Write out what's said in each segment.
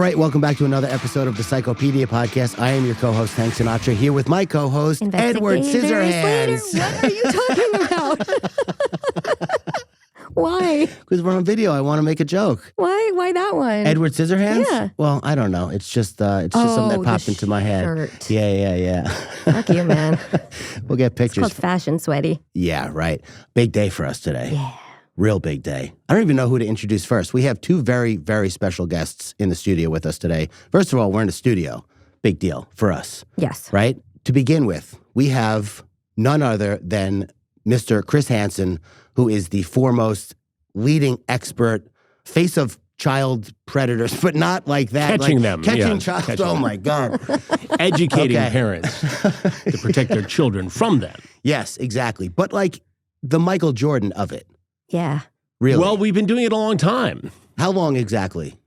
right, welcome back to another episode of the Psychopedia podcast. I am your co-host, Hank Sinatra, here with my co-host, Edward Scissorhands. Slater. What are you talking about? Why? Because we're on video, I want to make a joke. Why? Why that one? Edward Scissorhands? Yeah. Well, I don't know. It's just something that popped into my head. Shirt. Yeah. Fuck you, man. We'll get pictures. It's called fashion sweaty. Yeah, right. Big day for us today. Yeah. Real big day. I don't even know who to introduce first. We have two very, very special guests in the studio with us today. First of all, we're in the studio. Big deal for us. Yes. Right? To begin with, we have none other than Mr. Chris Hansen, who is the foremost leading expert, face of child predators, but not like that. Catching like, them. Catching child. Catching oh, them. my God. Educating Okay. parents to protect their children from them. Yes, exactly. But like the Michael Jordan of it. Yeah. Really? Well, we've been doing it a long time. How long exactly?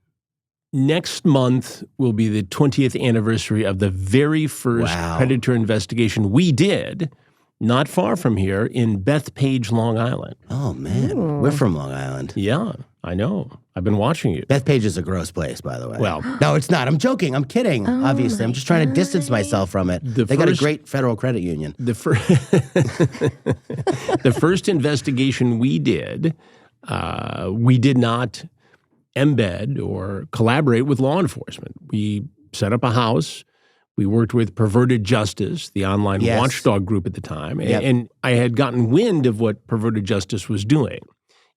Next month will be the 20th anniversary of the very first predator investigation we did, not far from here, in Bethpage, Long Island. Oh, man. Ooh. We're from Long Island. Yeah, I know. I've been watching you. Bethpage is a gross place, by the way. Well, no, it's not. I'm joking. I'm kidding, Oh obviously. I'm just trying to distance myself from it. They got a great federal credit union. the first investigation we did not embed or collaborate with law enforcement. We set up a house. We worked with Perverted Justice, the online watchdog group at the time. Yep. And I had gotten wind of what Perverted Justice was doing.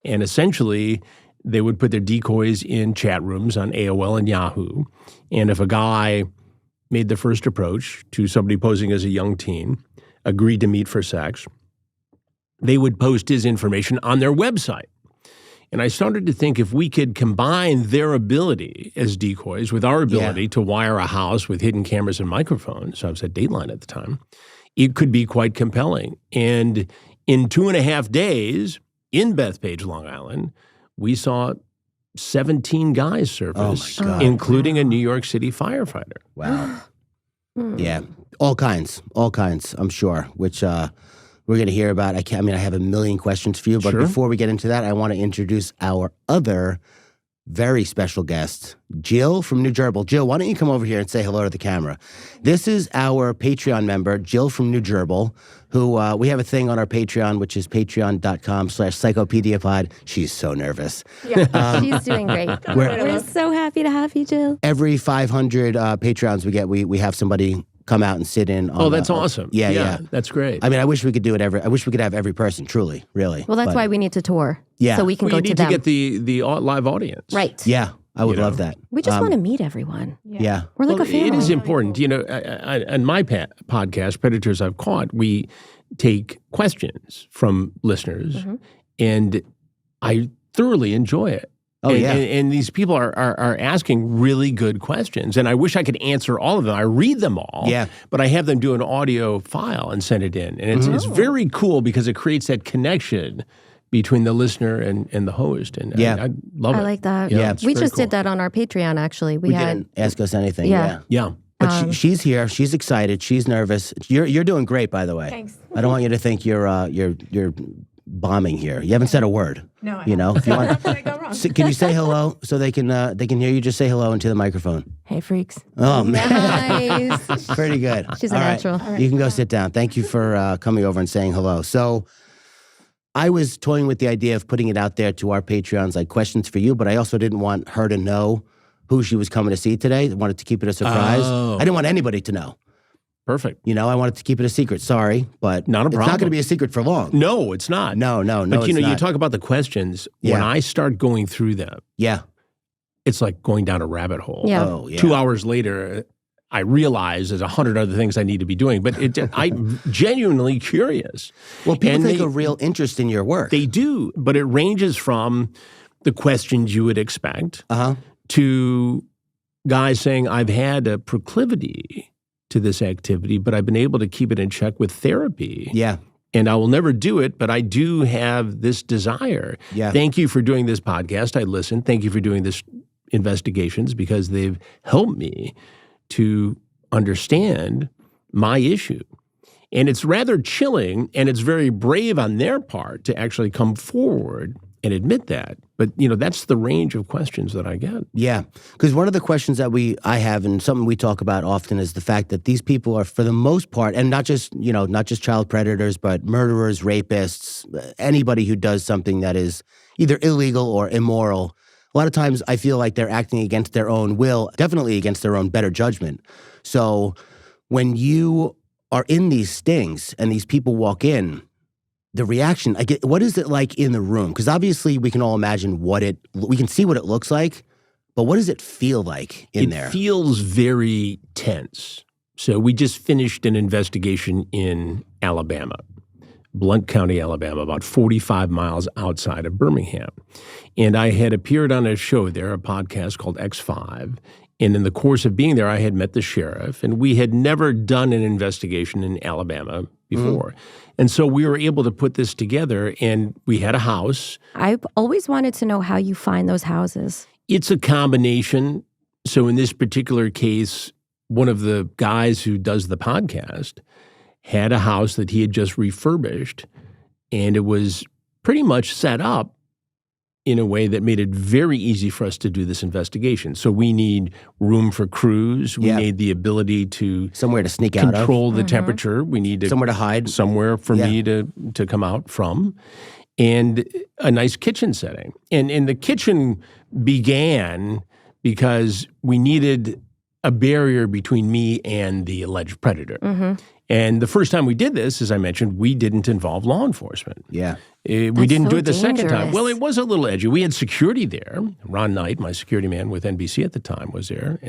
And essentially, they would put their decoys in chat rooms on AOL and Yahoo. And if a guy made the first approach to somebody posing as a young teen, agreed to meet for sex, they would post his information on their website. And I started to think if we could combine their ability as decoys with our ability to wire a house with hidden cameras and microphones, I was at Dateline at the time, it could be quite compelling. And in 2.5 days in Bethpage, Long Island, we saw 17 guys surface, including a New York City firefighter. Wow. Yeah. All kinds, I'm sure, which we're going to hear about. I have a million questions for you, but before we get into that, I want to introduce our other very special guest, Jill from New Gerbil. Jill, why don't you come over here and say hello to the camera? This is our Patreon member, Jill from New Gerbil, who we have a thing on our Patreon, which is patreon.com/psychopediapod. She's so nervous. Yeah, she's doing great. We're so happy to have you, Jill. Every 500 Patreons we get, we have somebody come out and sit in on that's awesome. Yeah, that's great. I mean, I wish we could do it I wish we could have every person, truly, really. Well, that's why we need to tour. Yeah. So we can go to them. You need to get the live audience. Right. Yeah, I would love that. We just want to meet everyone. Yeah. We're like a family. It is important. You know, on my podcast, Predators I've Caught, we take questions from listeners, and I thoroughly enjoy it. Oh, yeah. And these people are asking really good questions, and I wish I could answer all of them. I read them all, but I have them do an audio file and send it in. And it's very cool because it creates that connection between the listener and the host. And I love it. I like that. Yeah, we just did that on our Patreon, actually. We didn't ask us anything. Yeah. But she's here. She's excited. She's nervous. You're doing great, by the way. Thanks. I don't want you to think you're bombing here. You haven't said a word. No, you know. If you want, how did I go wrong? can you say hello so they can hear you? Just say hello into the microphone. Hey, freaks. Oh man, Nice. pretty good. She's a All right. natural. You can go sit down. Thank you for coming over and saying hello. So, I was toying with the idea of putting it out there to our Patreons, like questions for you, but I also didn't want her to know who she was coming to see today. I wanted to keep it a surprise. Oh. I didn't want anybody to know. Perfect. You know, I wanted to keep it a secret. Sorry, but Not a it's not problem. going to be a secret for long. No, it's not. No. But you it's know, you not. talk about the questions. When I start going through them, it's like going down a rabbit hole. Yeah. Oh, yeah. 2 hours later, I realize there's 100 other things I need to be doing. But I'm genuinely curious. Well, people And take a real interest in your work. They do, but it ranges from the questions you would expect to guys saying, I've had a proclivity to this activity, but I've been able to keep it in check with therapy. Yeah. And I will never do it, but I do have this desire. Yeah. Thank you for doing this podcast. I listen. Thank you for doing this investigations because they've helped me to understand my issue. And it's rather chilling, and it's very brave on their part to actually come forward and admit that. But, that's the range of questions that I get. Yeah, because one of the questions that I have, and something we talk about often, is the fact that these people are, for the most part, and not just child predators, but murderers, rapists, anybody who does something that is either illegal or immoral. A lot of times I feel like they're acting against their own will, definitely against their own better judgment. So when you are in these stings and these people walk in, the reaction, what is it like in the room? Because obviously we can all imagine we can see what it looks like, but what does it feel like in there? It feels very tense. So we just finished an investigation in Alabama, Blount County, Alabama, about 45 miles outside of Birmingham. And I had appeared on a show there, a podcast called X5. And in the course of being there, I had met the sheriff, and we had never done an investigation in Alabama before. And so we were able to put this together, and we had a house. I've always wanted to know how you find those houses. It's a combination. So in this particular case, one of the guys who does the podcast had a house that he had just refurbished, and it was pretty much set up in a way that made it very easy for us to do this investigation. So we need room for crews. We need the ability to somewhere to sneak out of. Control the temperature. We need somewhere to hide. Somewhere for me to come out from. And a nice kitchen setting. And the kitchen began because we needed a barrier between me and the alleged predator. And the first time we did this, as I mentioned, we didn't involve law enforcement. Yeah. We didn't do it the second time. Well, it was a little edgy. We had security there. Ron Knight, my security man with NBC at the time, was there.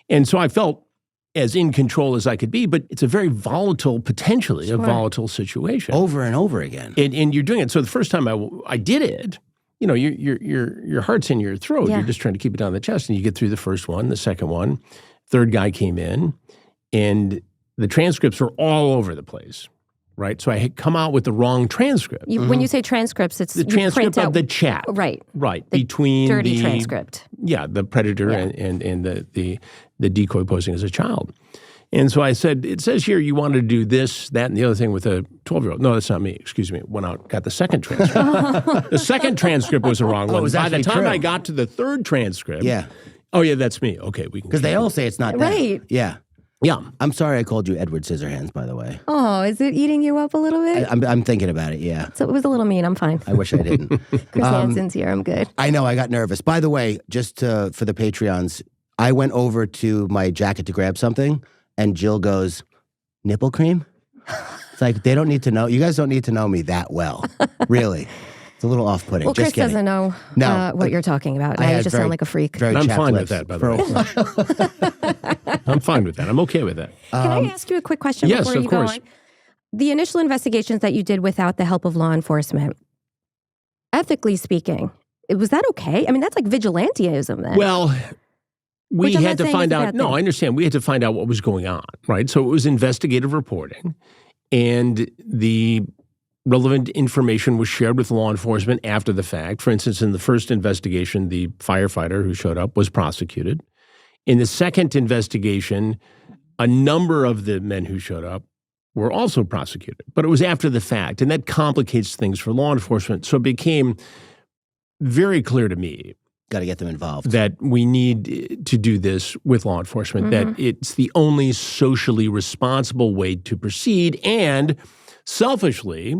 And so I felt as in control as I could be, but it's a very volatile, potentially a volatile situation. Over and over again. And you're doing it. So the first time I did it, your heart's in your throat. Yeah. You're just trying to keep it on the chest. And you get through the first one, the second one. Third guy came in, and the transcripts were all over the place, right? So I had come out with the wrong transcript. When you say transcripts, it's the transcript of the chat. Right. Right. The between dirty transcript. Yeah, the predator and the decoy posing as a child. And so I said, it says here you wanted to do this, that, and the other thing with a 12-year-old. No, that's not me. Excuse me. Went out, got the second transcript. The second transcript was the wrong one. By the time I got to the third transcript, oh, yeah, that's me. Okay, we can. Because they all say it's not that. Right. Yeah. Yeah. I'm sorry I called you Edward Scissorhands, by the way. Oh, is it eating you up a little bit? I'm thinking about it, yeah. So it was a little mean. I'm fine. I wish I didn't. Chris Hansen's here. I'm good. I know. I got nervous. By the way, just for the Patreons, I went over to my jacket to grab something, and Jill goes, nipple cream? It's like, they don't need to know. You guys don't need to know me that well. Really. It's a little off-putting. Well, just Chris kidding. doesn't know what you're talking about. Now you just sound like a freak. I'm fine with that, by the way. I'm fine with that. I'm okay with that. Can I ask you a quick question before you go on? The initial investigations that you did without the help of law enforcement, ethically speaking, was that okay? I mean, that's like vigilantism then. Well, we had to find out. No, I understand. We had to find out what was going on, right? So it was investigative reporting, and the relevant information was shared with law enforcement after the fact. For instance, in the first investigation, the firefighter who showed up was prosecuted. In the second investigation, a number of the men who showed up were also prosecuted. But it was after the fact, and that complicates things for law enforcement. So it became very clear to me, got to get them involved, that we need to do this with law enforcement, that it's the only socially responsible way to proceed. And selfishly,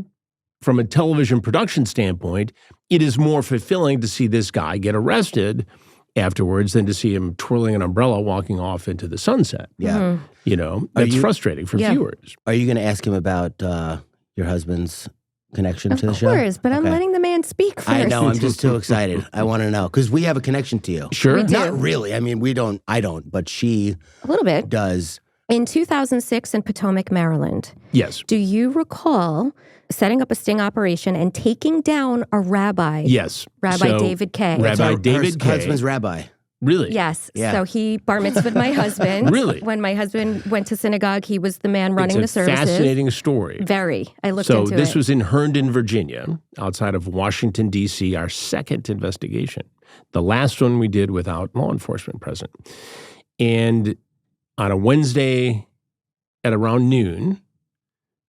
from a television production standpoint, it is more fulfilling to see this guy get arrested afterwards than to see him twirling an umbrella walking off into the sunset. Yeah. That's frustrating for viewers. Are you going to ask him about your husband's connection to the show? Of course, but I'm letting the man speak first. I know. I'm just too excited. I want to know because we have a connection to you. Sure. We do. Not really. I mean, I don't, but she a little bit does. In 2006 in Potomac, Maryland. Yes. Do you recall setting up a sting operation and taking down a rabbi? Yes. Rabbi David K. Rabbi David K. Husband's rabbi. Really? Yes. Yeah. So he bar mitzvahed my husband. Really? When my husband went to synagogue, he was the man running the services. It's a fascinating story. Very. I looked into it. So this was in Herndon, Virginia, outside of Washington, D.C., our second investigation. The last one we did without law enforcement present. And on a Wednesday at around noon,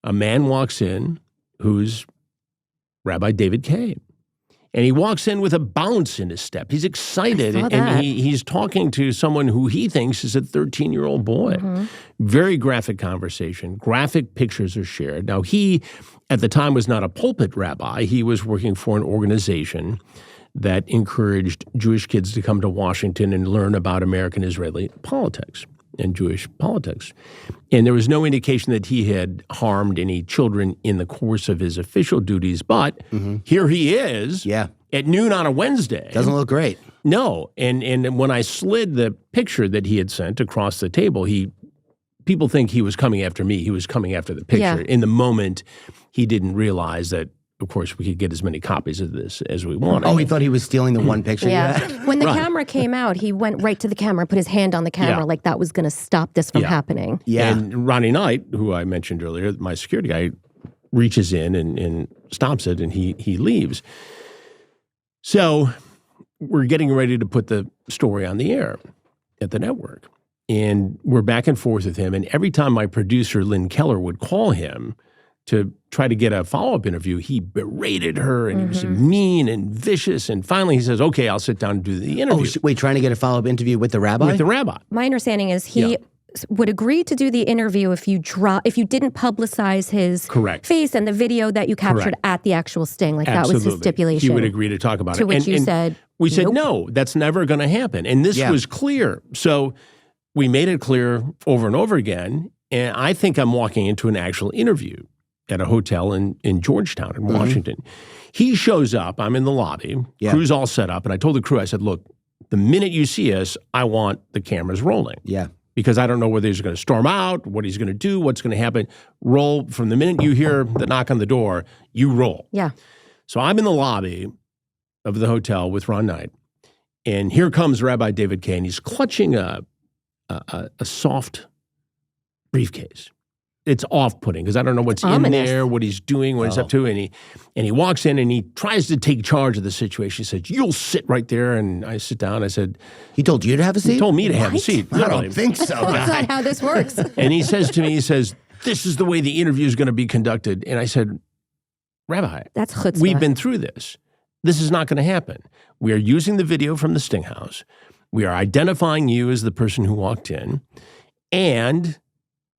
a man walks in who's Rabbi David K. And he walks in with a bounce in his step. He's excited, and he's talking to someone who he thinks is a 13-year-old boy. Mm-hmm. Very graphic conversation. Graphic pictures are shared. Now, he, at the time, was not a pulpit rabbi. He was working for an organization that encouraged Jewish kids to come to Washington and learn about American-Israeli politics and Jewish politics. And there was no indication that he had harmed any children in the course of his official duties, but here he is at noon on a Wednesday. Doesn't look great. No. And when I slid the picture that he had sent across the table, people think he was coming after me. He was coming after the picture. In the moment, he didn't realize that, of course, we could get as many copies of this as we wanted. Oh, he thought he was stealing the one picture? Yeah. When the camera came out, he went right to the camera and put his hand on the camera like that was going to stop this from happening. Yeah. And Ronnie Knight, who I mentioned earlier, my security guy, reaches in and stops it, and he leaves. So we're getting ready to put the story on the air at the network. And we're back and forth with him. And every time my producer, Lynn Keller, would call him to try to get a follow-up interview, he berated her, and he was mean and vicious. And finally he says, okay, I'll sit down and do the interview. Oh, wait, trying to get a follow-up interview with the rabbi? With the rabbi. My understanding is he would agree to do the interview if you didn't publicize his face and the video that you captured at the actual sting. Like that was his stipulation. He would agree to talk about it. To which you said, we said, no, that's never going to happen. And this was clear. So we made it clear over and over again. And I think I'm walking into an actual interview at a hotel in Georgetown in Washington. He shows up. I'm in the lobby. Crew's all set up. And I told the crew, I said, look, the minute you see us, I want the cameras rolling. Yeah. Because I don't know whether he's going to storm out, what he's going to do, what's going to happen. Roll. From the minute you hear the knock on the door, you roll. Yeah. So I'm in the lobby of the hotel with Ron Knight. And here comes Rabbi David Kay, and he's clutching a soft briefcase. It's off-putting because I don't know what's in there, what he's doing, what he's up to. And he walks in and he tries to take charge of the situation. He says, you'll sit right there. And I sit down. I said, he told you to have a seat? He told me to have a seat. I don't think so. That's not how this works. And he says to me, this is the way the interview is going to be conducted. And I said, Rabbi, that's chutzpah. We've been through this. This is not going to happen. We are using the video from the Sting House. We are identifying you as the person who walked in. And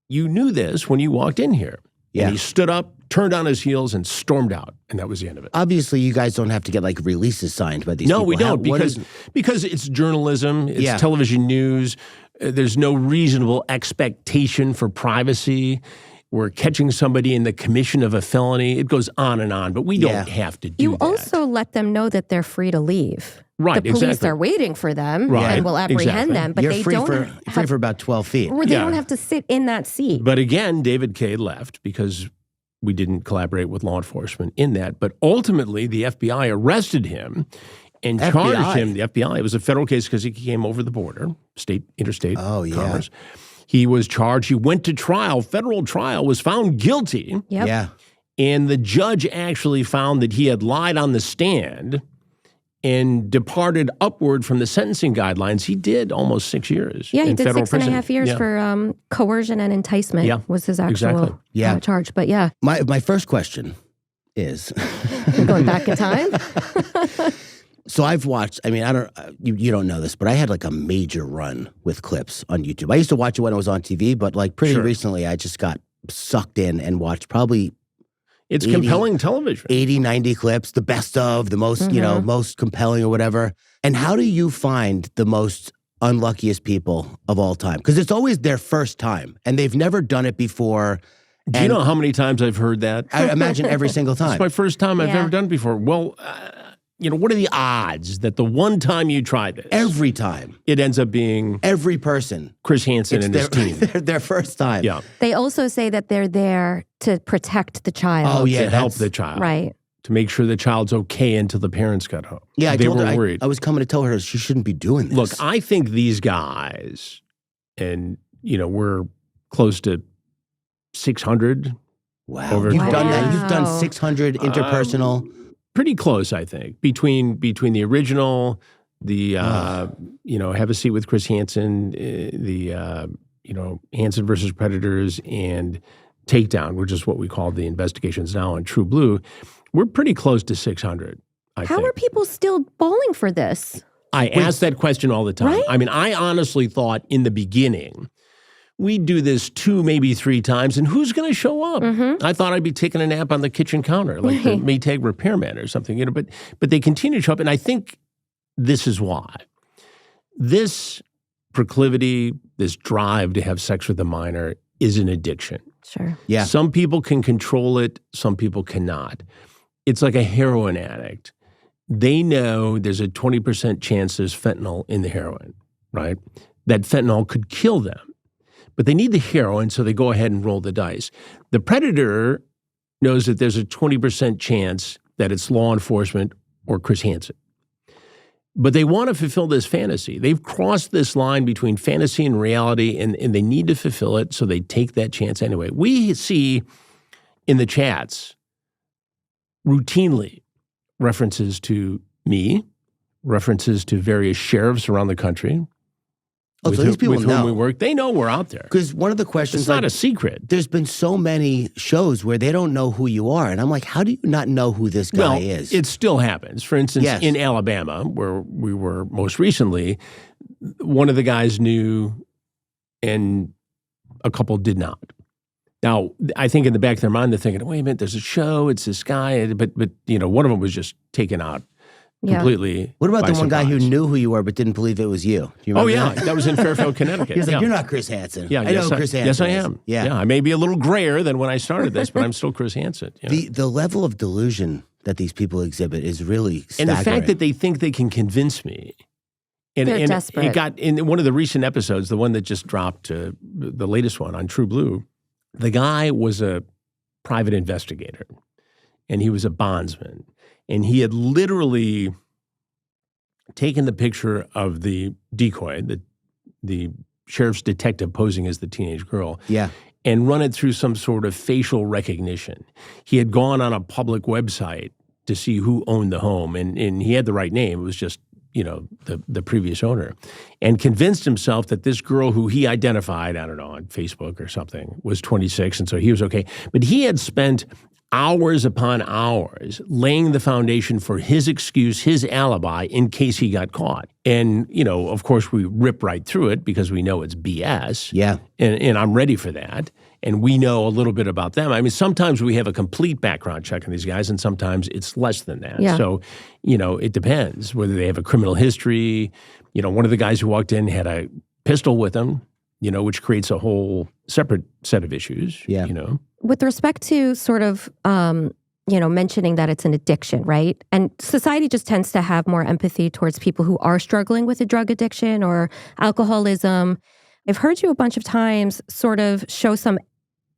you knew this when you walked in here. Yeah. And he stood up, turned on his heels, and stormed out. And that was the end of it. Obviously, you guys don't have to get like releases signed by these people. No, we don't, because it's journalism, it's television news. There's no reasonable expectation for privacy. We're catching somebody in the commission of a felony. It goes on and on, but we don't have to do that. You also let them know that they're free to leave. Right, the police are waiting for them and will apprehend them, but you're they free don't free for about 12 feet. Or they don't have to sit in that seat. But again, David Kay left because we didn't collaborate with law enforcement in that. But ultimately, the FBI arrested him and charged him. The FBI, it was a federal case because he came over the border, interstate commerce. He was charged. He went to trial, federal trial, was found guilty. Yep. Yeah. And the judge actually found that he had lied on the stand and departed upward from the sentencing guidelines. He did almost 6 years. Yeah, he in did federal 6.5 years for coercion and enticement was his actual charge. But My first question is... going back in time? So I've watched, I mean, you don't know this, but I had like a major run with clips on YouTube. I used to watch it when it was on TV, but like pretty recently I just got sucked in and watched probably It's compelling television. 80, 90 clips, the best of, the most, most compelling or whatever. And how do you find the most unluckiest people of all time? Because it's always their first time and they've never done it before. Do you know how many times I've heard that? I imagine every single time. It's my first time I've ever done it before. Well, what are the odds that the one time you try this? Every time. It ends up being... Every person. Chris Hansen and his team. Their first time. Yeah. They also say that they're there to protect the child. Oh, yeah. To help the child. Right. To make sure the child's okay until the parents got home. Yeah, they were worried. I was coming to tell her she shouldn't be doing this. Look, I think these guys, and, we're close to 600. Wow. You've done that. You've done 600 interpersonal... Pretty close, I think, between the original, the Have a Seat with Chris Hansen, the Hansen versus Predators, and Takedown, which is what we call the investigations now on True Blue. We're pretty close to 600. How are people still falling for this? I ask that question all the time. Right? I mean, I honestly thought in the beginning, we'd do this 2, maybe 3 times, and who's going to show up? Mm-hmm. I thought I'd be taking a nap on the kitchen counter, like the Maytag repairman or something, you know. But they continue to show up, and I think this is why. This proclivity, this drive to have sex with a minor is an addiction. Sure. Yeah. Some people can control it, some people cannot. It's like a heroin addict. They know there's a 20% chance there's fentanyl in the heroin, right? That fentanyl could kill them. But they need the heroin, so they go ahead and roll the dice. The predator knows that there's a 20% chance that it's law enforcement or Chris Hansen. But they want to fulfill this fantasy. They've crossed this line between fantasy and reality, and they need to fulfill it, so they take that chance anyway. We see in the chats routinely references to me, references to various sheriffs around the country. Oh, so these people with know. whom we work. They know we're out there. Because one of the questions— it's not a secret. There's been so many shows where they don't know who you are. And I'm like, how do you not know who this guy is? It still happens. For instance, in Alabama, where we were most recently, one of the guys knew and a couple did not. Now, I think in the back of their mind, they're thinking, wait a minute, there's a show, it's this guy. But you know, one of them was just taken out completely. What about the one guy who surprise. knew who you were but didn't believe it was you? Do you remember that was in Fairfield, Connecticut. He was like, you're not Chris Hansen. Yeah, I know who Chris Hansen Yes, I is. am. Yeah. I may be a little grayer than when I started this, but I'm still Chris Hansen. You know? The level of delusion that these people exhibit is really staggering. And the fact that they think they can convince me. And They're desperate. It got in one of the recent episodes, the one that just dropped, the latest one on True Blue, the guy was a private investigator, and he was a bondsman, and he had literally taken the picture of the decoy, the sheriff's detective posing as the teenage girl, and run it through some sort of facial recognition. He had gone on a public website to see who owned the home, and he had the right name. It was just, you know, the previous owner, and convinced himself that this girl who he identified, I don't know, on Facebook or something, was 26, and so he was okay. But he had spent hours upon hours laying the foundation for his excuse, his alibi, in case he got caught. And, you know, of course, we rip right through it because we know it's BS. Yeah. And I'm ready for that. And we know a little bit about them. I mean, sometimes we have a complete background check on these guys, and sometimes it's less than that. Yeah. So, you know, it depends whether they have a criminal history. You know, one of the guys who walked in had a pistol with him, you know, which creates a whole separate set of issues, you know. With respect to sort of, you know, mentioning that it's an addiction, right? And society just tends to have more empathy towards people who are struggling with a drug addiction or alcoholism. I've heard you a bunch of times sort of show some,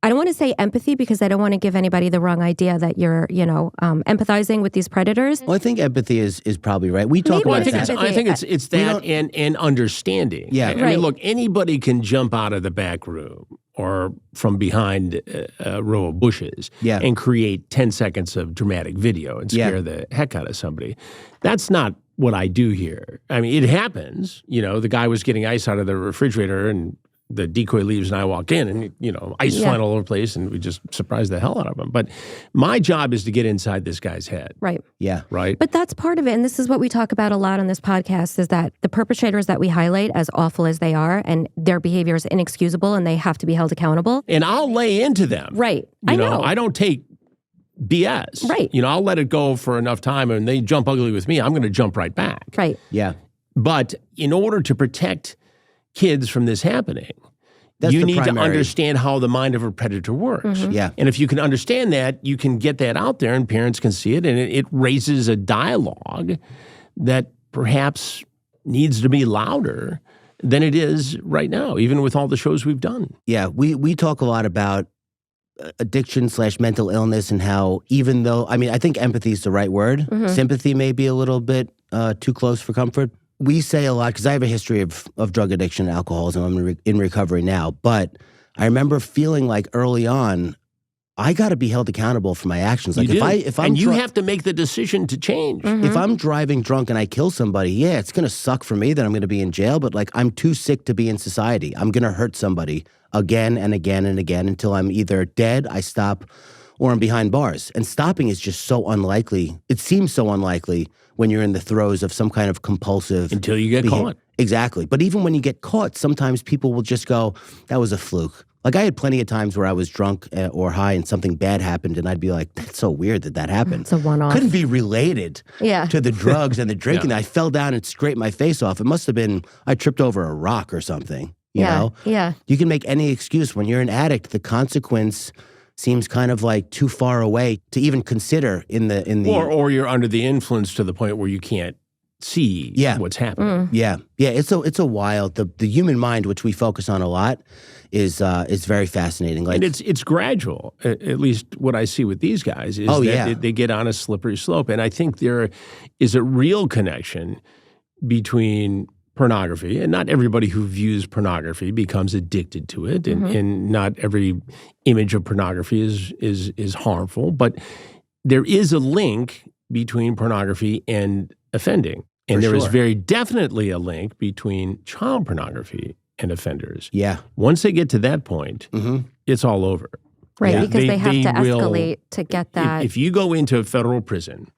I don't want to say empathy because I don't want to give anybody the wrong idea that you're, you know, empathizing with these predators. Well, I think empathy is probably right. We talk about that. I think it's that and understanding. Yeah. I mean, look, anybody can jump out of the back room or from behind a row of bushes and create 10 seconds of dramatic video and scare the heck out of somebody. That's not what I do here. I mean, it happens. You know, the guy was getting ice out of the refrigerator and the decoy leaves and I walk in and, you know, ice flying all over the place and we just surprised the hell out of him. But my job is to get inside this guy's head. Right. Yeah. Right. But that's part of it. And this is what we talk about a lot on this podcast is that the perpetrators that we highlight, as awful as they are, and their behavior is inexcusable and they have to be held accountable. And I'll lay into them. Right. You know, I don't take BS. Right. You know, I'll let it go for enough time and they jump ugly with me, I'm going to jump right back. Right. Yeah. But in order to protect kids from this happening, you need to understand how the mind of a predator works. Mm-hmm. Yeah. And if you can understand that, you can get that out there and parents can see it and it raises a dialogue that perhaps needs to be louder than it is right now, even with all the shows we've done. Yeah. We talk a lot about addiction/mental illness and how even though, I mean, I think empathy is the right word. Mm-hmm. Sympathy may be a little bit too close for comfort. We say a lot, because I have a history of drug addiction and alcoholism. I'm in recovery now. But I remember feeling like early on, I got to be held accountable for my actions. Like if I'm you have to make the decision to change. Mm-hmm. If I'm driving drunk and I kill somebody, it's going to suck for me that I'm going to be in jail. But like, I'm too sick to be in society. I'm going to hurt somebody again and again and again until I'm either dead, I stop, or I'm behind bars. And stopping is just so unlikely. It seems so unlikely when you're in the throes of some kind of compulsive until you get caught. Exactly. But even when you get caught, sometimes people will just go, that was a fluke. Like I had plenty of times where I was drunk or high and something bad happened, and I'd be like, that's so weird that happened. It's a one-off. Couldn't be related to the drugs and the drinking. I fell down and scraped my face off. It must have been, I tripped over a rock or something. You know? Yeah. You can make any excuse. When you're an addict, the consequence seems kind of like too far away to even consider in the or you're under the influence to the point where you can't see what's happening. Yeah. It's a wild, the human mind, which we focus on a lot, is very fascinating. Like, and it's gradual. At least what I see with these guys is that they get on a slippery slope. And I think there is a real connection between pornography, and not everybody who views pornography becomes addicted to it, and not every image of pornography is harmful, but there is a link between pornography and offending. And there is very definitely a link between child pornography and offenders. Yeah. Once they get to that point, it's all over. Right, because they have to escalate to get that. If you go into a federal prison,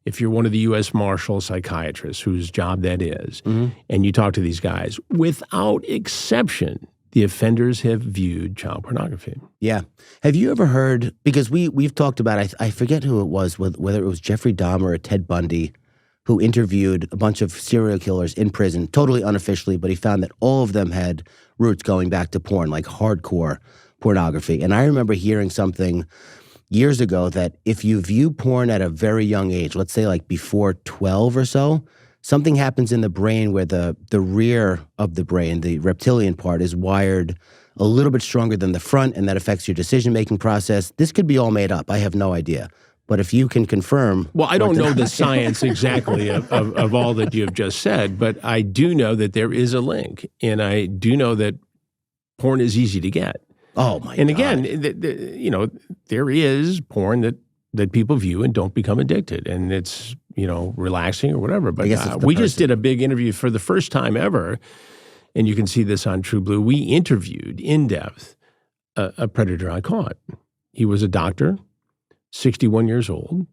if you're one of the U.S. Marshal psychiatrists whose job that is, and you talk to these guys, without exception, the offenders have viewed child pornography. Yeah. Have you ever heard, because we've talked about, I forget who it was, whether it was Jeffrey Dahmer or Ted Bundy, who interviewed a bunch of serial killers in prison, totally unofficially, but he found that all of them had roots going back to porn, like hardcore pornography. And I remember hearing something years ago that if you view porn at a very young age, let's say like before 12 or so, something happens in the brain where the rear of the brain, the reptilian part, is wired a little bit stronger than the front, and that affects your decision-making process. This could be all made up. I have no idea. But if you can confirm... Well, I don't know the science exactly of all that you have just said, but I do know that there is a link, and I do know that porn is easy to get. Oh, my God. And again, there is porn that people view and don't become addicted, and it's, relaxing or whatever. But we just did a big interview for the first time ever, and you can see this on True Blue. We interviewed in depth a predator I caught. He was a doctor, 61 years old,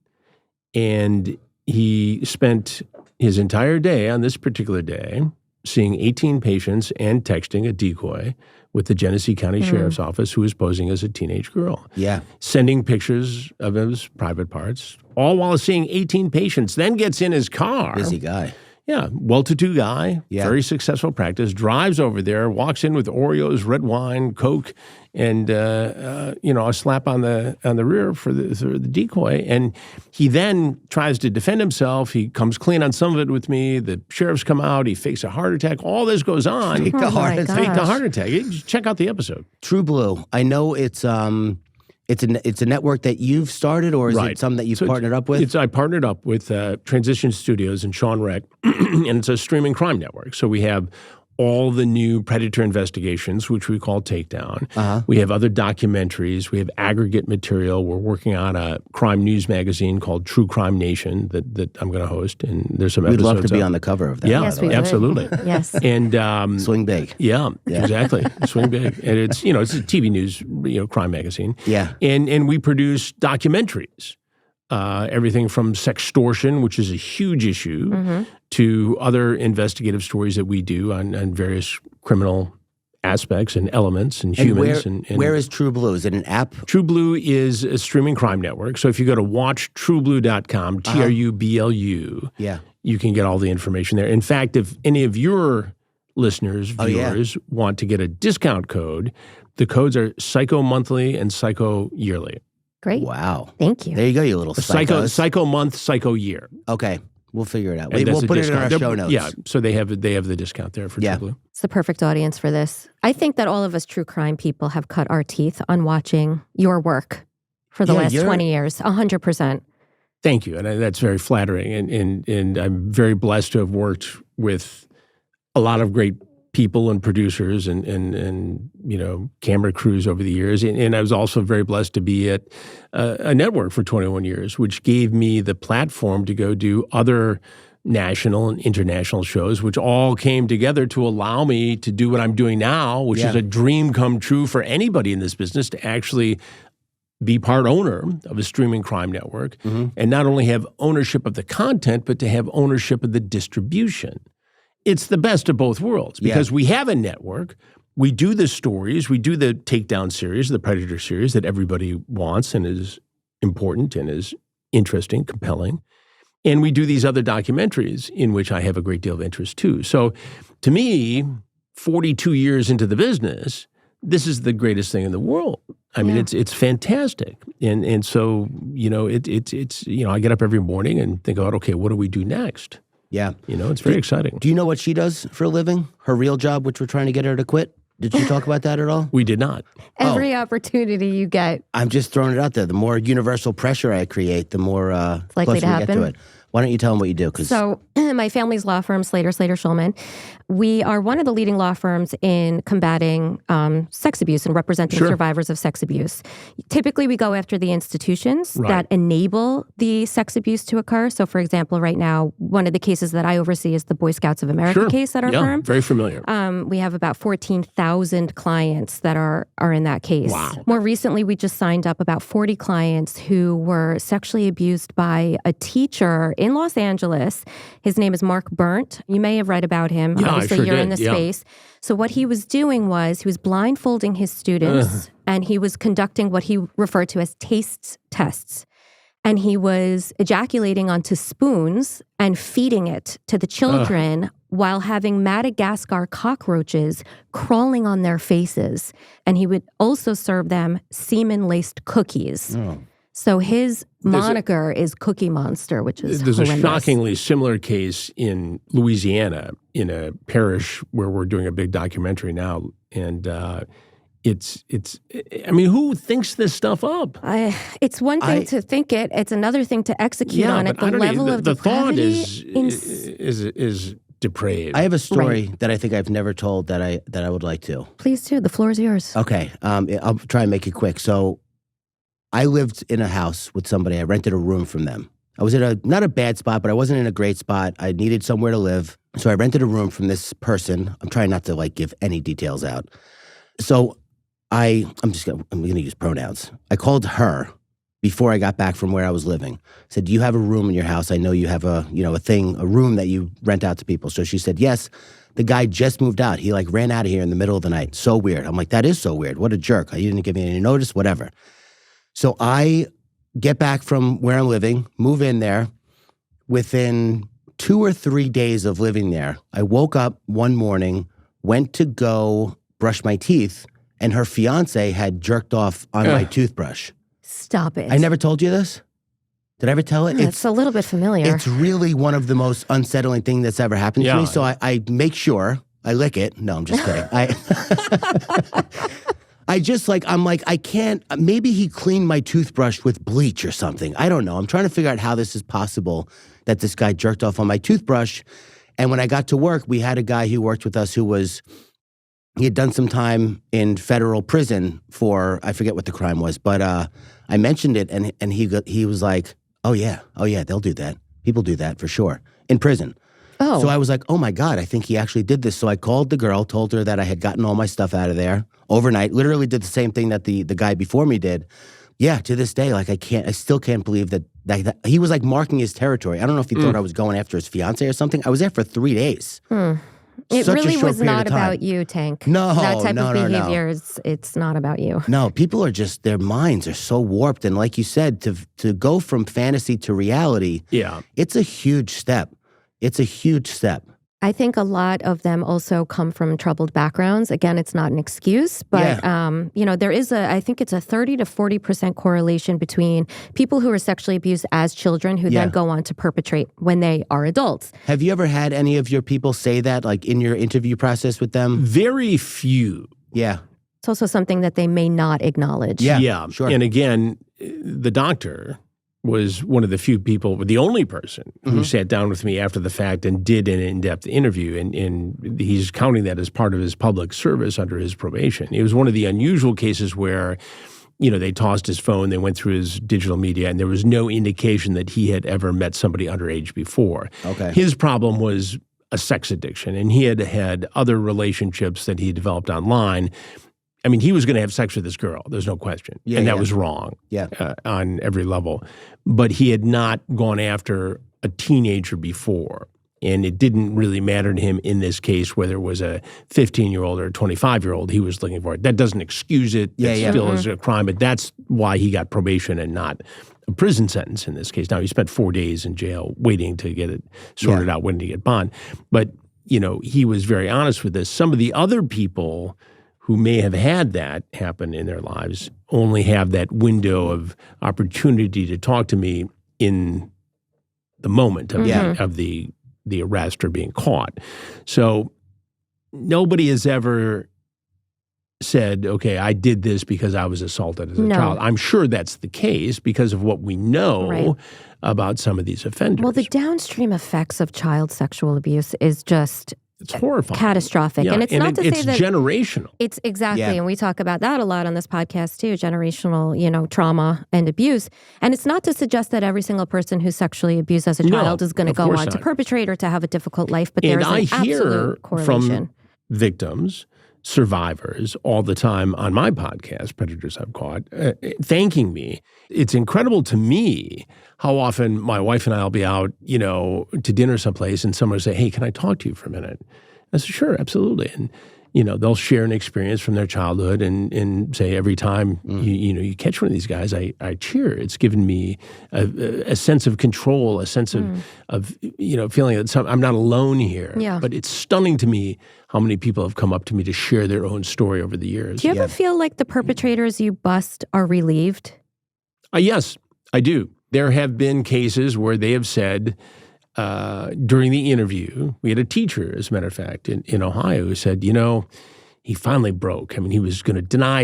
and he spent his entire day on this particular day seeing 18 patients and texting a decoy with the Genesee County Sheriff's Office, who was posing as a teenage girl. Yeah. Sending pictures of his private parts, all while seeing 18 patients, then gets in his car. Busy guy. Yeah, well-to-do guy, very successful practice, drives over there, walks in with Oreos, red wine, Coke, and a slap on the rear for the decoy. And he then tries to defend himself. He comes clean on some of it with me. The sheriffs come out. He fakes a heart attack. All this goes on. Fake the heart attack. Check out the episode. True Blue. I know it's a network that you've started, or is it something that you've partnered up with? I partnered up with Transition Studios and Sean Reck, and it's a streaming crime network. So we have all the new Predator investigations, which we call Takedown. We have other documentaries. We have aggregate material. We're working on a crime news magazine called True Crime Nation that I'm going to host, and there's some episodes. We'd love to be on the cover of that. Yeah, yes, we absolutely. Yes. And swing big. Yeah, exactly. Swing big. And it's it's a TV news crime magazine. Yeah. And we produce documentaries. Everything from sextortion, which is a huge issue, to other investigative stories that we do on various criminal aspects and elements and humans. And where is True Blue? Is it an app? True Blue is a streaming crime network. So if you go to watchtrueblue.com, TRUBLU, you can get all the information there. In fact, if any of your listeners, viewers, want to get a discount code, the codes are Psycho Monthly and Psycho Yearly. Great. Wow. Thank you. There you go, you little psychos. Psycho Month, Psycho Year. Okay. We'll figure it out. We'll put it in our show notes. Yeah, so they have the discount there for True Blue. It's the perfect audience for this. I think that all of us true crime people have cut our teeth on watching your work for the last 20 years, 100%. Thank you, and that's very flattering. And I'm very blessed to have worked with a lot of great people and producers and camera crews over the years. And I was also very blessed to be at a network for 21 years, which gave me the platform to go do other national and international shows, which all came together to allow me to do what I'm doing now, which is a dream come true for anybody in this business, to actually be part owner of a streaming crime network, and not only have ownership of the content, but to have ownership of the distribution. It's the best of both worlds because we have a network. We do the stories. We do the Takedown series, the Predator series that everybody wants and is important and is interesting, compelling. And we do these other documentaries in which I have a great deal of interest too. So to me, 42 years into the business, this is the greatest thing in the world. I mean, it's fantastic. And so, it's I get up every morning and think about, okay, what do we do next? Yeah. It's very exciting. Do you know what she does for a living? Her real job, which we're trying to get her to quit? Did she talk about that at all? We did not. Every opportunity you get. I'm just throwing it out there. The more universal pressure I create, the more likely closer we get to it. Why don't you tell them what you do? So my family's law firm, Slater Shulman, we are one of the leading law firms in combating sex abuse and representing survivors of sex abuse. Typically, we go after the institutions that enable the sex abuse to occur. So, for example, right now, one of the cases that I oversee is the Boy Scouts of America case at our firm. Very familiar. We have about 14,000 clients that are in that case. Wow. More recently, we just signed up about 40 clients who were sexually abused by a teacher in Los Angeles. His name is Mark Burnt. You may have read about him. Yeah, Obviously, you're in the space. So what he was doing was he was blindfolding his students and he was conducting what he referred to as taste tests. And he was ejaculating onto spoons and feeding it to the children while having Madagascar cockroaches crawling on their faces. And he would also serve them semen-laced cookies. So his moniker is Cookie Monster, which is There's horrendous. a shockingly similar case in Louisiana in a parish where we're doing a big documentary now. And I mean, who thinks this stuff up? It's one thing to think it. It's another thing to execute on it. The level of the thought depravity is depraved. I have a story that I think I've never told that I would like to. Please do. The floor is yours. Okay. I'll try and make it quick. So I lived in a house with somebody. I rented a room from them. I was in not a bad spot, but I wasn't in a great spot. I needed somewhere to live. So I rented a room from this person. I'm trying not to give any details out. So I'm going to use pronouns. I called her before I got back from where I was living. I said, do you have a room in your house? I know you have a room that you rent out to people. So she said, yes. The guy just moved out. He ran out of here in the middle of the night. So weird. I'm like, that is so weird. What a jerk. He didn't give me any notice, whatever. So I get back from where I'm living, move in there. Within 2 or 3 days of living there, I woke up one morning, went to go brush my teeth, and her fiance had jerked off on my toothbrush. Stop it. I never told you this? Did I ever tell it? It's a little bit familiar. It's really one of the most unsettling things that's ever happened to me. So I make sure I lick it. No, I'm just kidding. I can't, maybe he cleaned my toothbrush with bleach or something. I don't know. I'm trying to figure out how this is possible that this guy jerked off on my toothbrush. And when I got to work, we had a guy who worked with us he had done some time in federal prison for, I forget what the crime was, but I mentioned it and he was like, oh yeah, they'll do that. People do that for sure in prison. Oh. So I was like, oh my God, I think he actually did this. So I called the girl, told her that I had gotten all my stuff out of there overnight, literally did the same thing that the guy before me did. Yeah, to this day, I still can't believe that he was marking his territory. I don't know if he thought I was going after his fiance or something. I was there for 3 days. It Such really a short was period not of time. about you, Tank. No, that type of behavior no. it's not about you. No, people are just, their minds are so warped. And like you said, to go from fantasy to reality, it's a huge step. It's a huge step. I think a lot of them also come from troubled backgrounds. Again, it's not an excuse, but there is I think it's a 30 to 40% correlation between people who are sexually abused as children who then go on to perpetrate when they are adults. Have you ever had any of your people say that, in your interview process with them? Very few. Yeah. It's also something that they may not acknowledge. Yeah, sure. And again, the doctor was one of the few people, the only person who sat down with me after the fact and did an in-depth interview. And he's counting that as part of his public service under his probation. It was one of the unusual cases where, they tossed his phone, they went through his digital media, and there was no indication that he had ever met somebody underage before. Okay. His problem was a sex addiction, and he had had other relationships that he developed online. I mean, he was going to have sex with this girl. There's no question. And that was wrong on every level. But he had not gone after a teenager before. And it didn't really matter to him in this case whether it was a 15-year-old or a 25-year-old he was looking for. That doesn't excuse it. That still is a crime. But that's why he got probation and not a prison sentence in this case. Now, he spent 4 days in jail waiting to get it sorted out when to get bond. But, he was very honest with this. Some of the other people who may have had that happen in their lives only have that window of opportunity to talk to me in the moment of the arrest or being caught. So nobody has ever said, okay, I did this because I was assaulted as a child. I'm sure that's the case because of what we know about some of these offenders. Well, the downstream effects of child sexual abuse is just it's horrifying. Catastrophic. And it's not to say that it's generational. It's exactly. And we talk about that a lot on this podcast too, generational, trauma and abuse. And it's not to suggest that every single person who's sexually abused as a child is going to go on to perpetrate or to have a difficult life. But there's an absolute correlation. From victims, survivors all the time on my podcast, Predators I've Caught, thanking me. It's incredible to me how often my wife and I will be out, to dinner someplace and someone will say, hey, can I talk to you for a minute? I said, sure, absolutely. And, they'll share an experience from their childhood and say every time, you catch one of these guys, I cheer. It's given me a sense of control, a sense of feeling that I'm not alone here. Yeah. But it's stunning to me how many people have come up to me to share their own story over the years. Do you ever feel like the perpetrators you bust are relieved? Yes, I do. There have been cases where they have said, during the interview, we had a teacher, as a matter of fact, in Ohio who said, he finally broke. I mean, he was going to deny,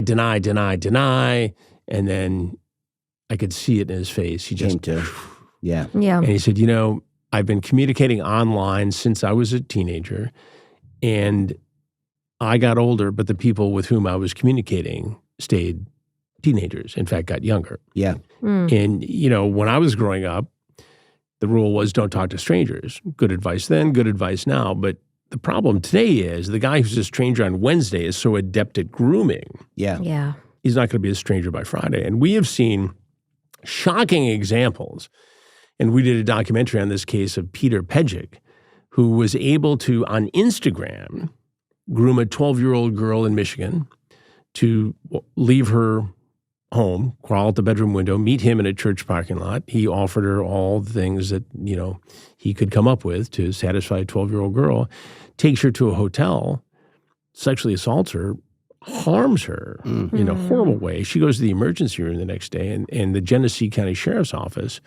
and then I could see it in his face. He just, yeah. And he said, I've been communicating online since I was a teenager, and I got older, but the people with whom I was communicating stayed teenagers, in fact, got younger. Yeah. And, when I was growing up, the rule was don't talk to strangers. Good advice then, good advice now. But the problem today is the guy who's a stranger on Wednesday is so adept at grooming. Yeah. He's not going to be a stranger by Friday. And we have seen shocking examples. And we did a documentary on this case of Peter Pejic, who was able to, on Instagram, groom a 12-year-old girl in Michigan to leave her home, crawl out the bedroom window, meet him in a church parking lot. He offered her all the things that, he could come up with to satisfy a 12-year-old girl, takes her to a hotel, sexually assaults her, harms her in a horrible way. She goes to the emergency room the next day, and the Genesee County Sheriff's Office,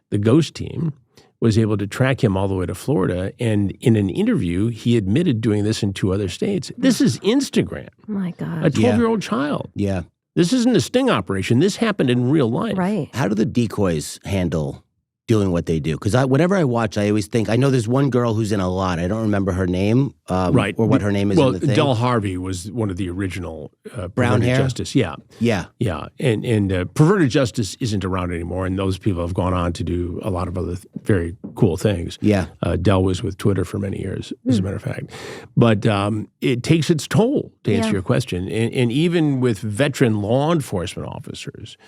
the ghost team, was able to track him all the way to Florida. And in an interview, he admitted doing this in 2 other states. This is Instagram. Oh my God. A 12-year-old child. Yeah. This isn't a sting operation. This happened in real life. Right. How do the decoys handle doing what they do? Because whenever I watch, I always think, I know there's one girl who's in a lot. I don't remember her name or what her name is in the thing. Del Harvey was one of the original brown hair justice. Yeah. And perverted justice isn't around anymore, and those people have gone on to do a lot of other very cool things. Yeah. Del was with Twitter for many years, as a matter of fact. But it takes its toll, to answer your question. And even with veteran law enforcement officers,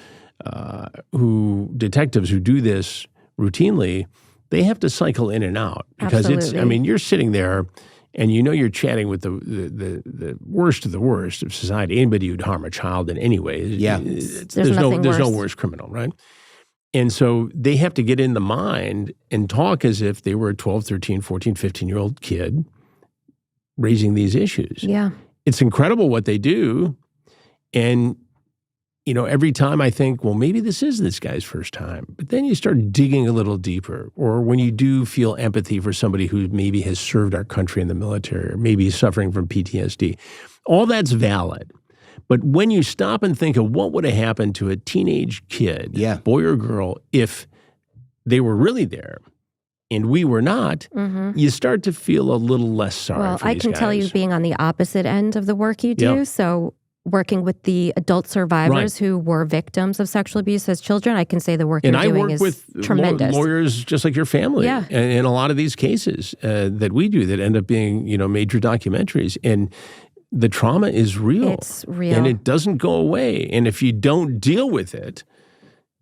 detectives who do this routinely, they have to cycle in and out because you're sitting there and you're chatting with the worst of the worst of society. Anybody who'd harm a child in any way. Yeah. There's no worse criminal, right? And so they have to get in the mind and talk as if they were a 12, 13, 14, 15-year-old kid raising these issues. Yeah. It's incredible what they do. And every time I think, well, maybe this is this guy's first time. But then you start digging a little deeper. Or when you do feel empathy for somebody who maybe has served our country in the military or maybe is suffering from PTSD, all that's valid. But when you stop and think of what would have happened to a teenage kid, boy or girl, if they were really there and we were not, you start to feel a little less sorry for these guys. Well, I can tell you being on the opposite end of the work you do, so working with the adult survivors who were victims of sexual abuse as children, I can say the work you're doing is tremendous. And I work with lawyers just like your family. Yeah. And in a lot of these cases that we do that end up being, major documentaries. And the trauma is real. It's real. And it doesn't go away. And if you don't deal with it,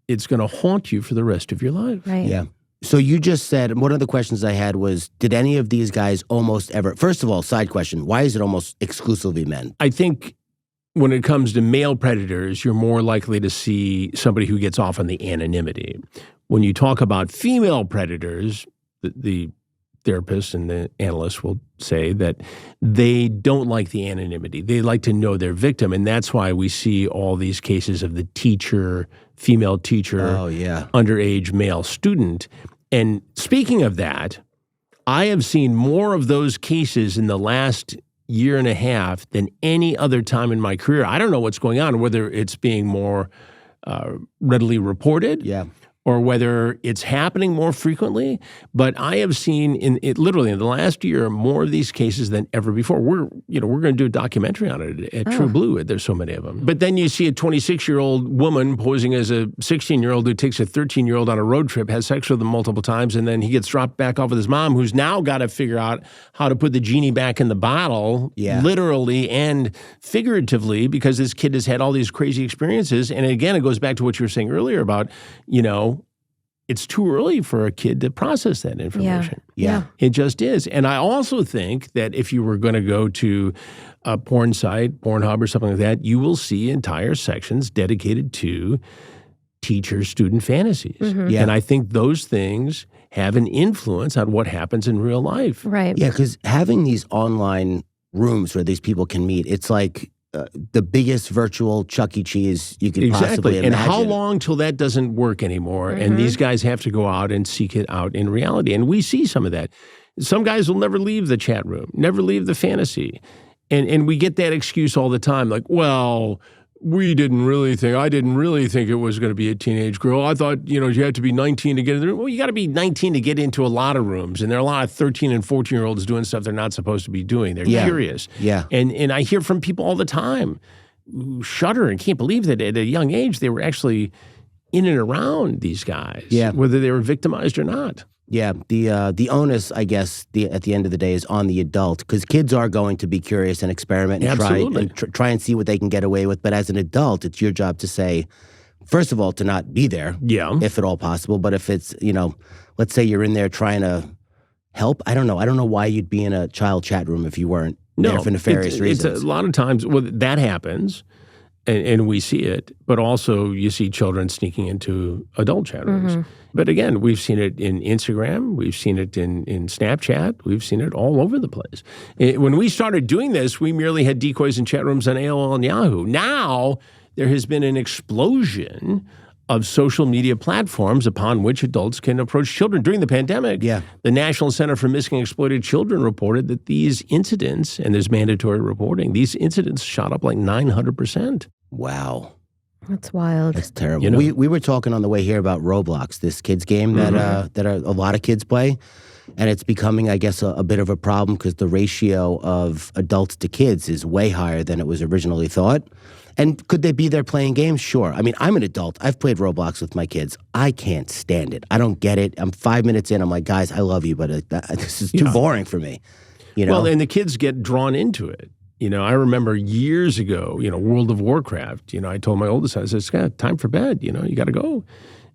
it's going to haunt you for the rest of your life. Right. Yeah. So you just said, one of the questions I had was, did any of these guys almost ever, first of all, side question, why is it almost exclusively men? I think when it comes to male predators, you're more likely to see somebody who gets off on the anonymity. When you talk about female predators, the therapists and the analysts will say that they don't like the anonymity. They like to know their victim. And that's why we see all these cases of the teacher, female teacher, underage male student. And speaking of that, I have seen more of those cases in the last year and a half than any other time in my career. I don't know what's going on, whether it's being more readily reported. Or whether it's happening more frequently, but I have seen literally in the last year more of these cases than ever before. We're going to do a documentary on it at True Blue. There's so many of them. But then you see a 26-year-old woman posing as a 16-year-old who takes a 13-year-old on a road trip, has sex with him multiple times, and then he gets dropped back off with his mom, who's now got to figure out how to put the genie back in the bottle, literally and figuratively, because this kid has had all these crazy experiences. And again, it goes back to what you were saying earlier about, it's too early for a kid to process that information. Yeah. It just is. And I also think that if you were going to go to a porn site, Pornhub or something like that, you will see entire sections dedicated to teacher-student fantasies. And I think those things have an influence on what happens in real life. Right. Yeah, because having these online rooms where these people can meet, it's like the biggest virtual Chuck E. Cheese you could possibly imagine. And how long till that doesn't work anymore? And these guys have to go out and seek it out in reality. And we see some of that. Some guys will never leave the chat room, never leave the fantasy. And we get that excuse all the time, like, well, I didn't really think it was going to be a teenage girl. I thought, you had to be 19 to get in the room. Well, you got to be 19 to get into a lot of rooms. And there are a lot of 13 and 14-year-olds doing stuff they're not supposed to be doing. They're curious. Yeah. And I hear from people all the time who shudder and can't believe that at a young age they were actually in and around these guys, whether they were victimized or not. Yeah, the onus, I guess, at the end of the day is on the adult, because kids are going to be curious and experiment and try and see what they can get away with. But as an adult, it's your job to say, first of all, to not be there, if at all possible. But if it's, let's say you're in there trying to help, I don't know why you'd be in a child chat room if you weren't there for nefarious reasons. It's a lot of times, that happens. And we see it, but also you see children sneaking into adult chat rooms. But again, we've seen it in Instagram, we've seen it in Snapchat, we've seen it all over the place. When we started doing this, we merely had decoys in chat rooms on AOL and Yahoo. Now, there has been an explosion of social media platforms upon which adults can approach children. During the pandemic, the National Center for Missing and Exploited Children reported that these incidents, and there's mandatory reporting, these incidents shot up like 900%. Wow. That's wild. That's terrible. We were talking on the way here about Roblox, this kids game that a lot of kids play. And it's becoming, I guess, a bit of a problem because the ratio of adults to kids is way higher than it was originally thought. And could they be there playing games? Sure. I mean, I'm an adult. I've played Roblox with my kids. I can't stand it. I don't get it. I'm 5 minutes in. I'm like, guys, I love you, but this is too boring for me. Well, and the kids get drawn into it. I remember years ago, World of Warcraft, I told my oldest son, I said, Scott, time for bed, you got to go.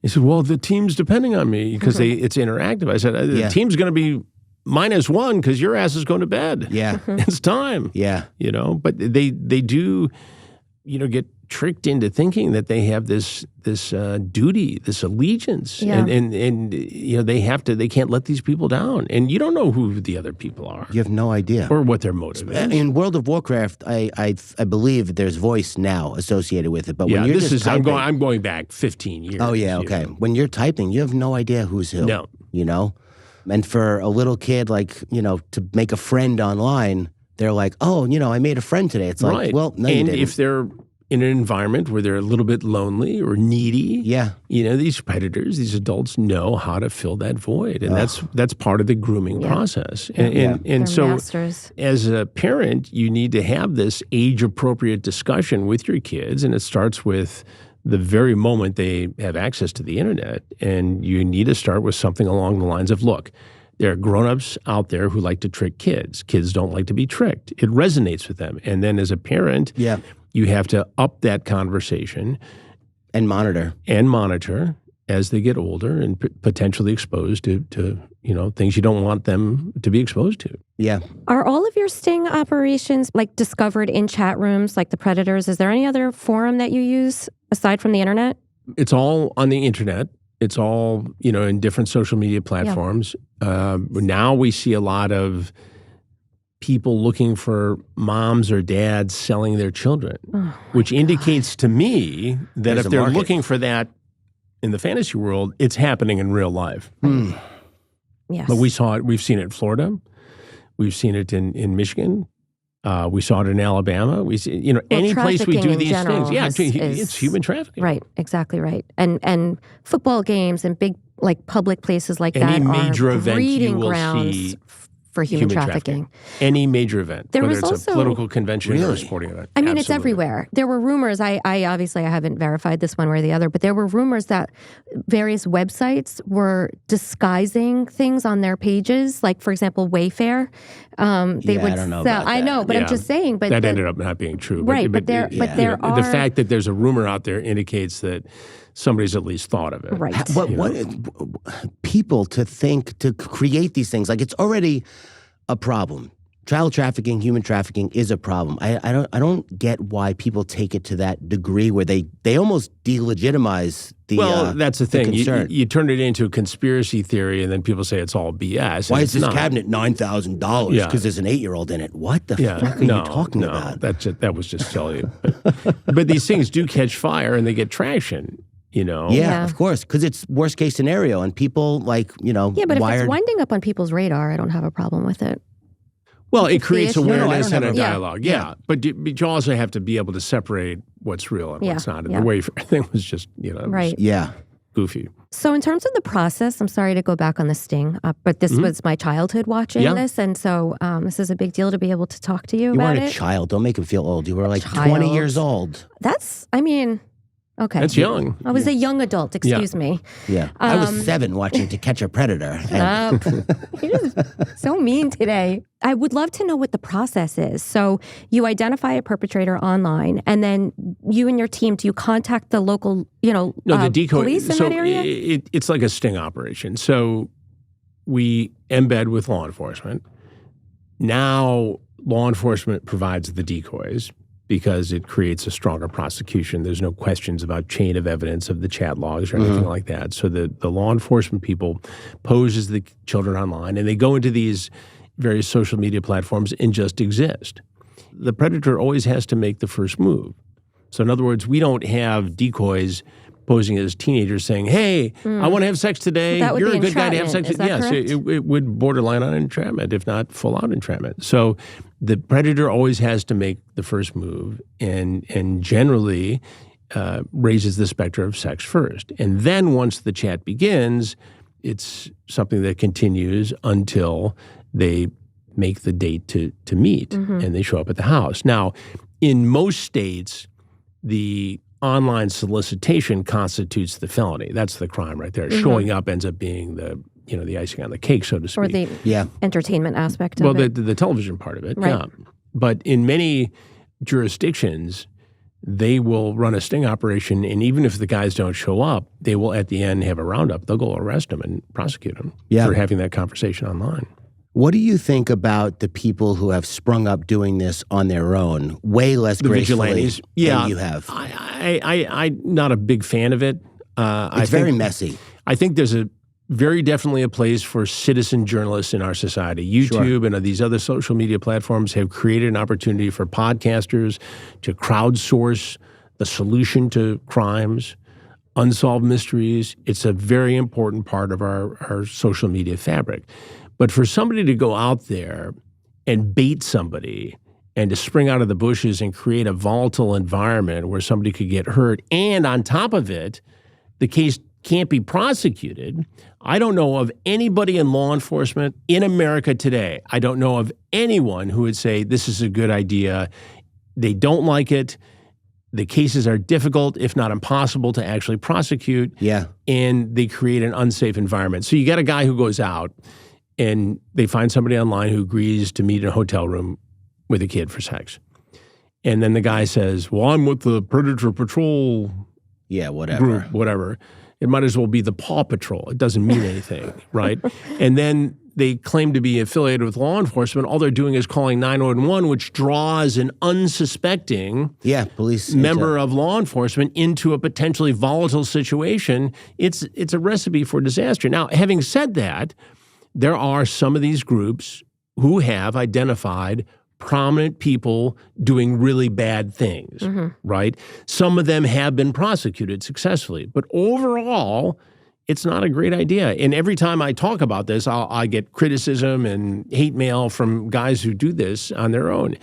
He said, well, the team's depending on me because it's interactive. I said, the team's going to be -1 because your ass is going to bed. Yeah. It's time. Yeah. But they do, get tricked into thinking that they have this duty, this allegiance, and they can't let these people down. And you don't know who the other people are. You have no idea. Or what their motive is. In World of Warcraft, I believe there's voice now associated with it. But when you're just typing, I'm going back 15 years. Oh yeah, okay. When you're typing, you have no idea who's who. No. And for a little kid, to make a friend online, they're like, oh, I made a friend today. It's like, well, no, you didn't. And if they're in an environment where they're a little bit lonely or needy, these predators, these adults know how to fill that void. And that's part of the grooming process. And so masters. As a parent, you need to have this age-appropriate discussion with your kids, and it starts with the very moment they have access to the internet. And you need to start with something along the lines of, look, There are grown-ups out there who like to trick kids. Kids don't like to be tricked. It resonates with them. And then as a parent, you have to up that conversation. And monitor. As they get older and potentially exposed to things you don't want them to be exposed to. Yeah. Are all of your sting operations like discovered in chat rooms like the Predators? Is there any other forum that you use aside from the internet? It's all on the internet. It's all, in different social media platforms. Now we see a lot of people looking for moms or dads selling their children, which indicates to me that if they're looking for that in the fantasy world, it's happening in real life. Yes. But we've seen it in Florida. We've seen it in Michigan. We saw it in Alabama. We see, any place we do these things. Yeah, it's human trafficking. Right, exactly right. And football games and big public places like any that major are event breeding you will grounds see for human trafficking. Any major event, there whether was it's also, a political convention or a sporting event. I mean, it's everywhere. There were rumors, I obviously I haven't verified this one way or the other, but there were rumors that various websites were disguising things on their pages, like, for example, Wayfair. They would I don't know sell. about that. I know, but I'm just saying. But that ended up not being true. Right, but there are... The fact that there's a rumor out there indicates that somebody's at least thought of it. Right. What people to create these things, like it's already a problem. Child trafficking, human trafficking is a problem. I don't get why people take it to that degree where they almost delegitimize the that's the thing. concern. You turn it into a conspiracy theory, and then people say it's all BS. Why is this cabinet $9,000? Because there's an 8-year-old in it. What the fuck are you talking about? That was just silly. But these things do catch fire, and they get traction. Yeah, of course, because it's worst case scenario, and people Yeah, but if it's winding up on people's radar, I don't have a problem with it. Well, it creates awareness and a Yeah. dialogue. Yeah. But you also have to be able to separate what's real and what's not. And the Wayfair thing was just, right. Goofy. So in terms of the process, I'm sorry to go back on the sting, but this was my childhood watching this. And so this is a big deal to be able to talk to you about it. You weren't a child. Don't make him feel old. You were like 20 years old. Okay. That's young. I was a young adult, excuse me. Yeah. I was 7 watching To Catch a Predator. You're just so mean today. I would love to know what the process is. So you identify a perpetrator online, and then you and your team, do you contact the local, the decoy, police in that area? It's like a sting operation. So we embed with law enforcement. Now law enforcement provides the decoys, because it creates a stronger prosecution. There's no questions about chain of evidence of the chat logs or anything like that. So the law enforcement people poses the children online, and they go into these various social media platforms and just exist. The predator always has to make the first move. So in other words, we don't have decoys posing as teenagers saying, hey, I want to have sex today. You're a good guy to have sex. Yes, it would borderline on entrapment, if not full-out entrapment. So the predator always has to make the first move and generally raises the specter of sex first. And then once the chat begins, it's something that continues until they make the date to meet and they show up at the house. Now, in most states, the online solicitation constitutes the felony. That's the crime right there. Showing up ends up being the icing on the cake, so to speak. Or the entertainment aspect of it. Well, the television part of it, right. But in many jurisdictions, they will run a sting operation, and even if the guys don't show up, they will at the end have a roundup. They'll go arrest them and prosecute them for having that conversation online. What do you think about the people who have sprung up doing this on their own, way less gracefully than you have? I'm not a big fan of it. It's very messy. I think there's very definitely a place for citizen journalists in our society. YouTube and these other social media platforms have created an opportunity for podcasters to crowdsource the solution to crimes, unsolved mysteries. It's a very important part of our social media fabric. But for somebody to go out there and bait somebody and to spring out of the bushes and create a volatile environment where somebody could get hurt, and on top of it, the case can't be prosecuted. I don't know of anybody in law enforcement in America today. I don't know of anyone who would say this is a good idea. They don't like it. The cases are difficult, if not impossible, to actually prosecute. Yeah. And they create an unsafe environment. So you got a guy who goes out and they find somebody online who agrees to meet in a hotel room with a kid for sex. And then the guy says, well, I'm with the Predator Patrol group, whatever. It might as well be the Paw Patrol. It doesn't mean anything, right? And then they claim to be affiliated with law enforcement. All they're doing is calling 911, which draws an unsuspecting police member of law enforcement into a potentially volatile situation. It's a recipe for disaster. Now, having said that, there are some of these groups who have identified prominent people doing really bad things, right? Some of them have been prosecuted successfully, but overall, it's not a great idea. And every time I talk about this, I get criticism and hate mail from guys who do this on their own.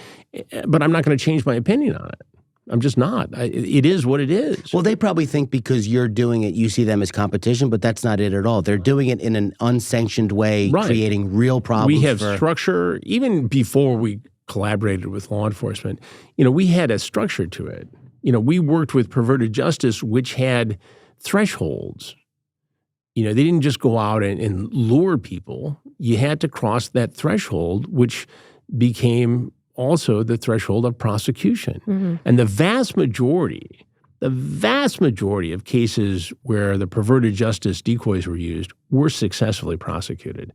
But I'm not going to change my opinion on it. I'm just not. It is what it is. Well, they probably think because you're doing it, you see them as competition, but that's not it at all. They're doing it in an unsanctioned way, creating real problems. We have structure. Even before we collaborated with law enforcement, we had a structure to it. We worked with perverted justice, which had thresholds. They didn't just go out and lure people. You had to cross that threshold, which became also the threshold of prosecution. And the vast majority of cases where the perverted justice decoys were used were successfully prosecuted.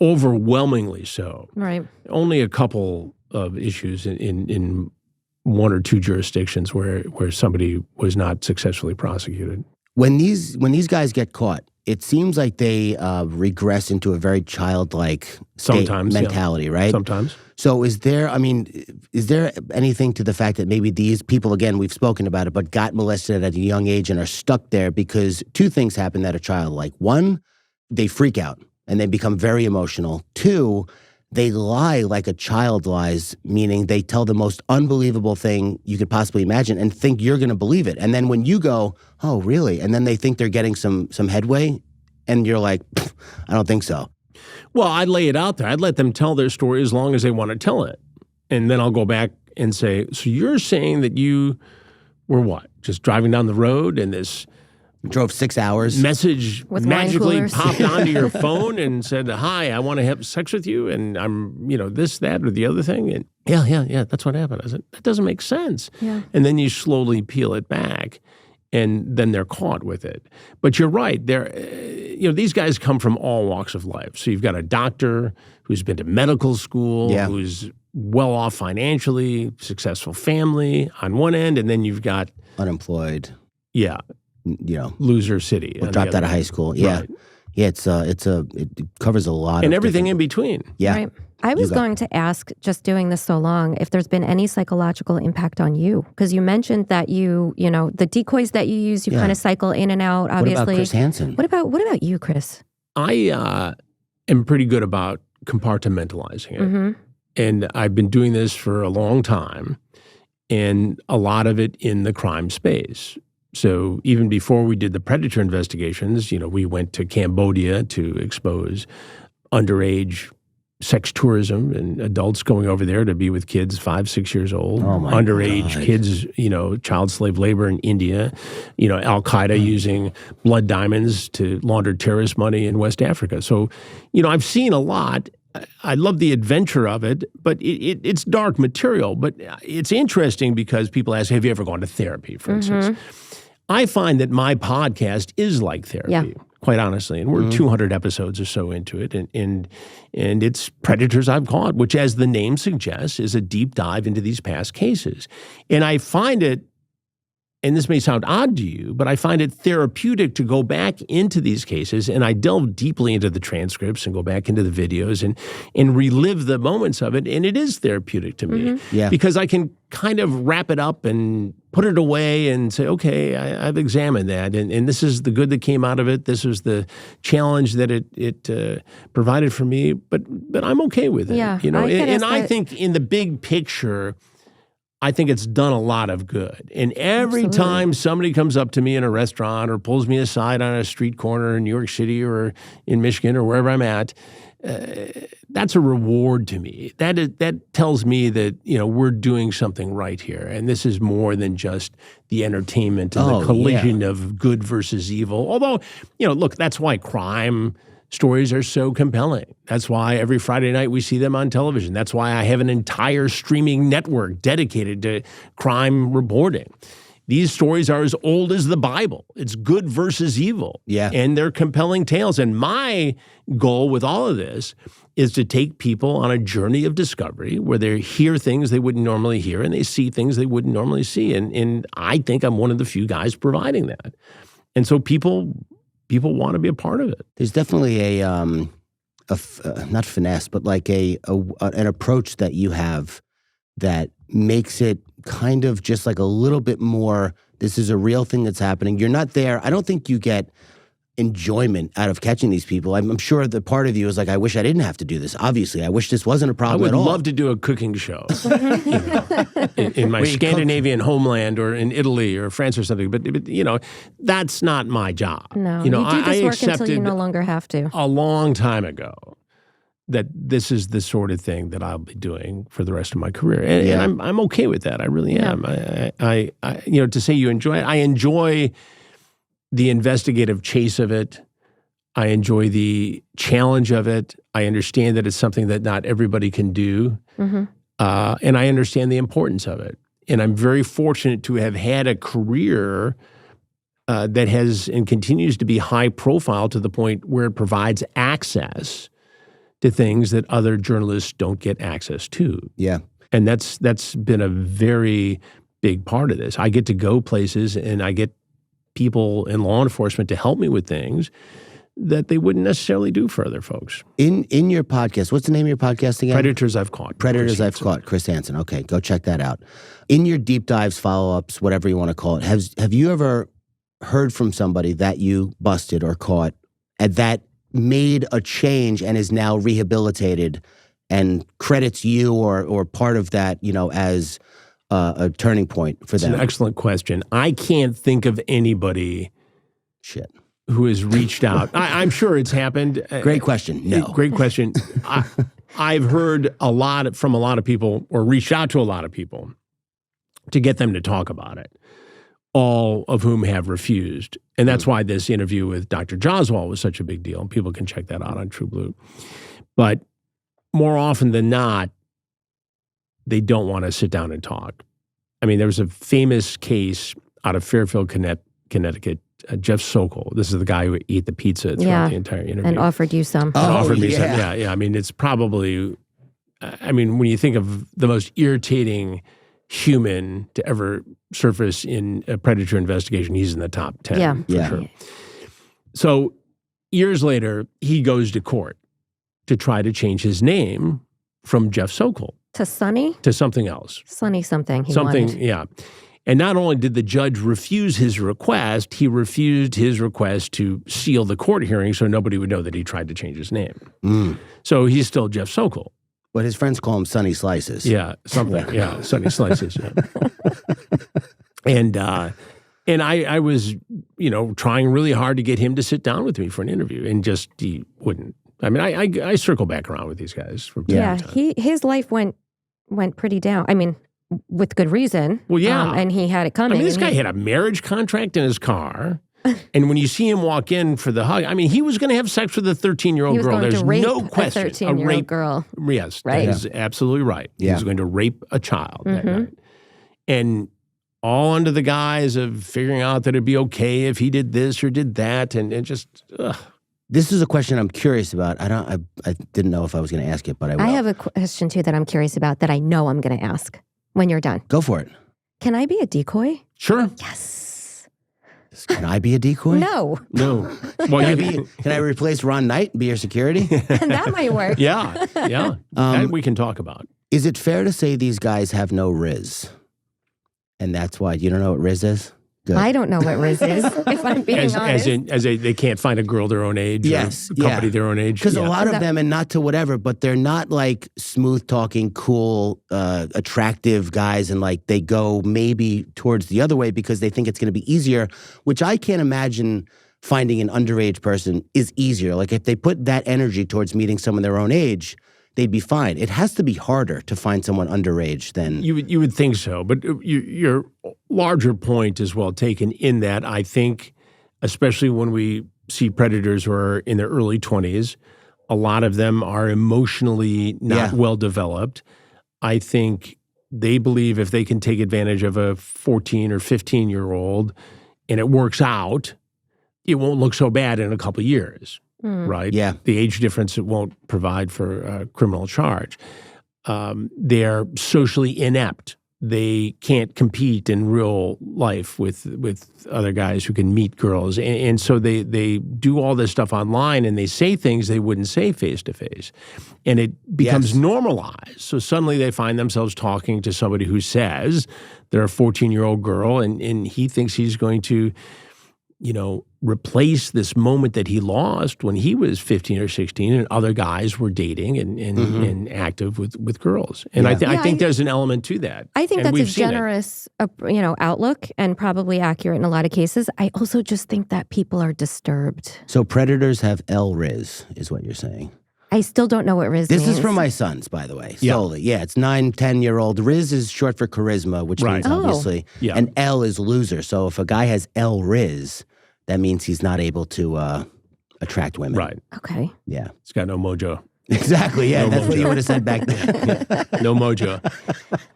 Overwhelmingly so. Right. Only a couple of issues in one or two jurisdictions where somebody was not successfully prosecuted. When these guys get caught, it seems like they regress into a very childlike mentality, right? Sometimes. So is there anything to the fact that maybe these people, again, we've spoken about it, but got molested at a young age and are stuck there because two things happen that a child like? One, they freak out and they become very emotional. Two, they lie like a child lies, meaning they tell the most unbelievable thing you could possibly imagine and think you're going to believe it. And then when you go, oh, really? And then they think they're getting some headway, and you're like, I don't think so. Well, I'd lay it out there. I'd let them tell their story as long as they want to tell it. And then I'll go back and say, so you're saying that you were what? Just driving down the road and this drove 6 hours. Message magically popped onto your phone and said, hi, I want to have sex with you. And I'm, this, that, or the other thing. And yeah, that's what happened. I said, that doesn't make sense. Yeah. And then you slowly peel it back and then they're caught with it. But you're right. These guys come from all walks of life. So you've got a doctor who's been to medical school, who's well off financially, successful family on one end. And then you've got unemployed. Yeah. Loser city. Dropped out of high school. Yeah. Right. Yeah, it covers a lot and of everything in between. Yeah. Right. I was going to ask, just doing this so long, if there's been any psychological impact on you. Because you mentioned that the decoys that you use, you kind of cycle in and out, obviously. What about Chris Hansen? What about you, Chris? I am pretty good about compartmentalizing it. And I've been doing this for a long time, and a lot of it in the crime space. So even before we did the Predator investigations, we went to Cambodia to expose underage sex tourism and adults going over there to be with kids 5, 6 years old. Oh my underage God. Kids, child slave labor in India, Al-Qaeda using blood diamonds to launder terrorist money in West Africa. So, I've seen a lot. I love the adventure of it, but it's dark material. But it's interesting because people ask, have you ever gone to therapy, for instance? I find that my podcast is like therapy, quite honestly. And we're 200 episodes or so into it. And it's predators I've caught, which, as the name suggests, is a deep dive into these past cases. And I find it, and this may sound odd to you, but I find it therapeutic to go back into these cases, and I delve deeply into the transcripts and go back into the videos and relive the moments of it, and it is therapeutic to me. Because I can kind of wrap it up and put it away and say, okay, I've examined that, and this is the good that came out of it. This was the challenge that it provided for me, but I'm okay with it. Yeah, I think in the big picture, I think it's done a lot of good. And every time somebody comes up to me in a restaurant or pulls me aside on a street corner in New York City or in Michigan or wherever I'm at, that's a reward to me. That tells me that, we're doing something right here. And this is more than just the entertainment and the collision of good versus evil. Although, look, that's why crime stories are so compelling. That's why every Friday night we see them on television. That's why I have an entire streaming network dedicated to crime reporting. These stories are as old as the Bible. It's good versus evil. Yeah. And they're compelling tales. And my goal with all of this is to take people on a journey of discovery where they hear things they wouldn't normally hear and they see things they wouldn't normally see. And I think I'm one of the few guys providing that. And so people want to be a part of it. There's definitely not finesse, but like an approach that you have that makes it kind of just like a little bit more, this is a real thing that's happening. You're not there. I don't think you get enjoyment out of catching these people. I'm sure the part of you is like, I wish I didn't have to do this. Obviously, I wish this wasn't a problem at all. I would love to do a cooking show in my Scandinavian homeland or in Italy or France or something. But that's not my job. No, you do this work until you no longer have to. A long time ago that this is the sort of thing that I'll be doing for the rest of my career. And I'm okay with that. I really am. I to say you enjoy it, I enjoy the investigative chase of it. I enjoy the challenge of it. I understand that it's something that not everybody can do. Mm-hmm. And I understand the importance of it. And I'm very fortunate to have had a career that has and continues to be high profile to the point where it provides access to things that other journalists don't get access to. Yeah. And that's been a very big part of this. I get to go places and I get people in law enforcement to help me with things that they wouldn't necessarily do for other folks. In your podcast, what's the name of your podcast again? Predators I've Caught. Predators I've Caught, Chris Hansen. Okay, go check that out. In your deep dives, follow-ups, whatever you want to call it, have you ever heard from somebody that you busted or caught and that made a change and is now rehabilitated and credits you or part of that, as a turning point for them? It's an excellent question. I can't think of anybody who has reached out. I'm sure it's happened. Great question. No. Great question. I've heard from a lot of people or reached out to a lot of people to get them to talk about it, all of whom have refused. And that's why this interview with Dr. Joswal was such a big deal. People can check that out on True Blue. But more often than not, they don't want to sit down and talk. I mean, there was a famous case out of Fairfield, Connecticut, Jeff Sokol. This is the guy who ate the pizza throughout the entire interview. And offered you some. Offered me some. Yeah. I mean, it's probably, when you think of the most irritating human to ever surface in a predator investigation, he's in the top 10 for sure. So years later, he goes to court to try to change his name from Jeff Sokol. To Sonny? To something else. Sonny something. He wanted. Yeah. And not only did the judge refuse his request, he refused his request to seal the court hearing so nobody would know that he tried to change his name. Mm. So he's still Jeff Sokol. But his friends call him Sonny Slices. Yeah, something. Yeah, Sonny Slices. Yeah. And I was, trying really hard to get him to sit down with me for an interview, and just he wouldn't. I mean, I circle back around with these guys for time. His life went pretty down. I mean, with good reason. Well, yeah. And he had it coming. I mean, this guy had a marriage contract in his car. And when you see him walk in for the hug, I mean, he was going to have sex with a 13-year-old girl. There's no question. A 13-year-old girl. Yes, right? That is absolutely right. Yeah. He was going to rape a child that night. And all under the guise of figuring out that it'd be okay if he did this or did that. And it just, ugh. This is a question I'm curious about. I didn't know if I was going to ask it, but I will. I have a question, too, that I'm curious about that I know I'm going to ask when you're done. Go for it. Can I be a decoy? Sure. Yes. Can I be a decoy? No. Well, can I replace Ron Knight and be your security? That might work. Yeah. That we can talk about. Is it fair to say these guys have no riz? And that's why you don't know what riz is? Good. I don't know what riz is, if I'm being honest. As they can't find a girl their own age, yes, or company their own age. Because a lot of them, and not to whatever, but they're not like smooth talking, cool, attractive guys, and like they go maybe towards the other way because they think it's going to be easier, which I can't imagine finding an underage person is easier. Like if they put that energy towards meeting someone their own age, they'd be fine. It has to be harder to find someone underage than... You would think so, but your larger point is well taken in that I think, especially when we see predators who are in their early 20s. A lot of them are emotionally not well developed. I think they believe if they can take advantage of a 14 or 15-year-old and it works out, it won't look so bad in a couple of years, right? Yeah. The age difference, it won't provide for a criminal charge. They're socially inept. They can't compete in real life with other guys who can meet girls. And so they do all this stuff online and they say things they wouldn't say face-to-face. And it becomes normalized. So suddenly they find themselves talking to somebody who says they're a 14-year-old girl and he thinks he's going to, replace this moment that he lost when he was 15 or 16 and other guys were dating and active with girls. And I think there's an element to that. I think that's a generous, outlook and probably accurate in a lot of cases. I also just think that people are disturbed. So predators have LRIZ, is what you're saying. I still don't know what Riz means. This is from my sons, by the way, solely. Yeah, it's 9, 10-year-old. Riz is short for charisma, which means obviously. Yeah. And L is loser. So if a guy has LRIZ, that means he's not able to attract women. Right. Okay. Yeah. He's got no mojo. Exactly. Yeah, that's what you would have said back then. No mojo.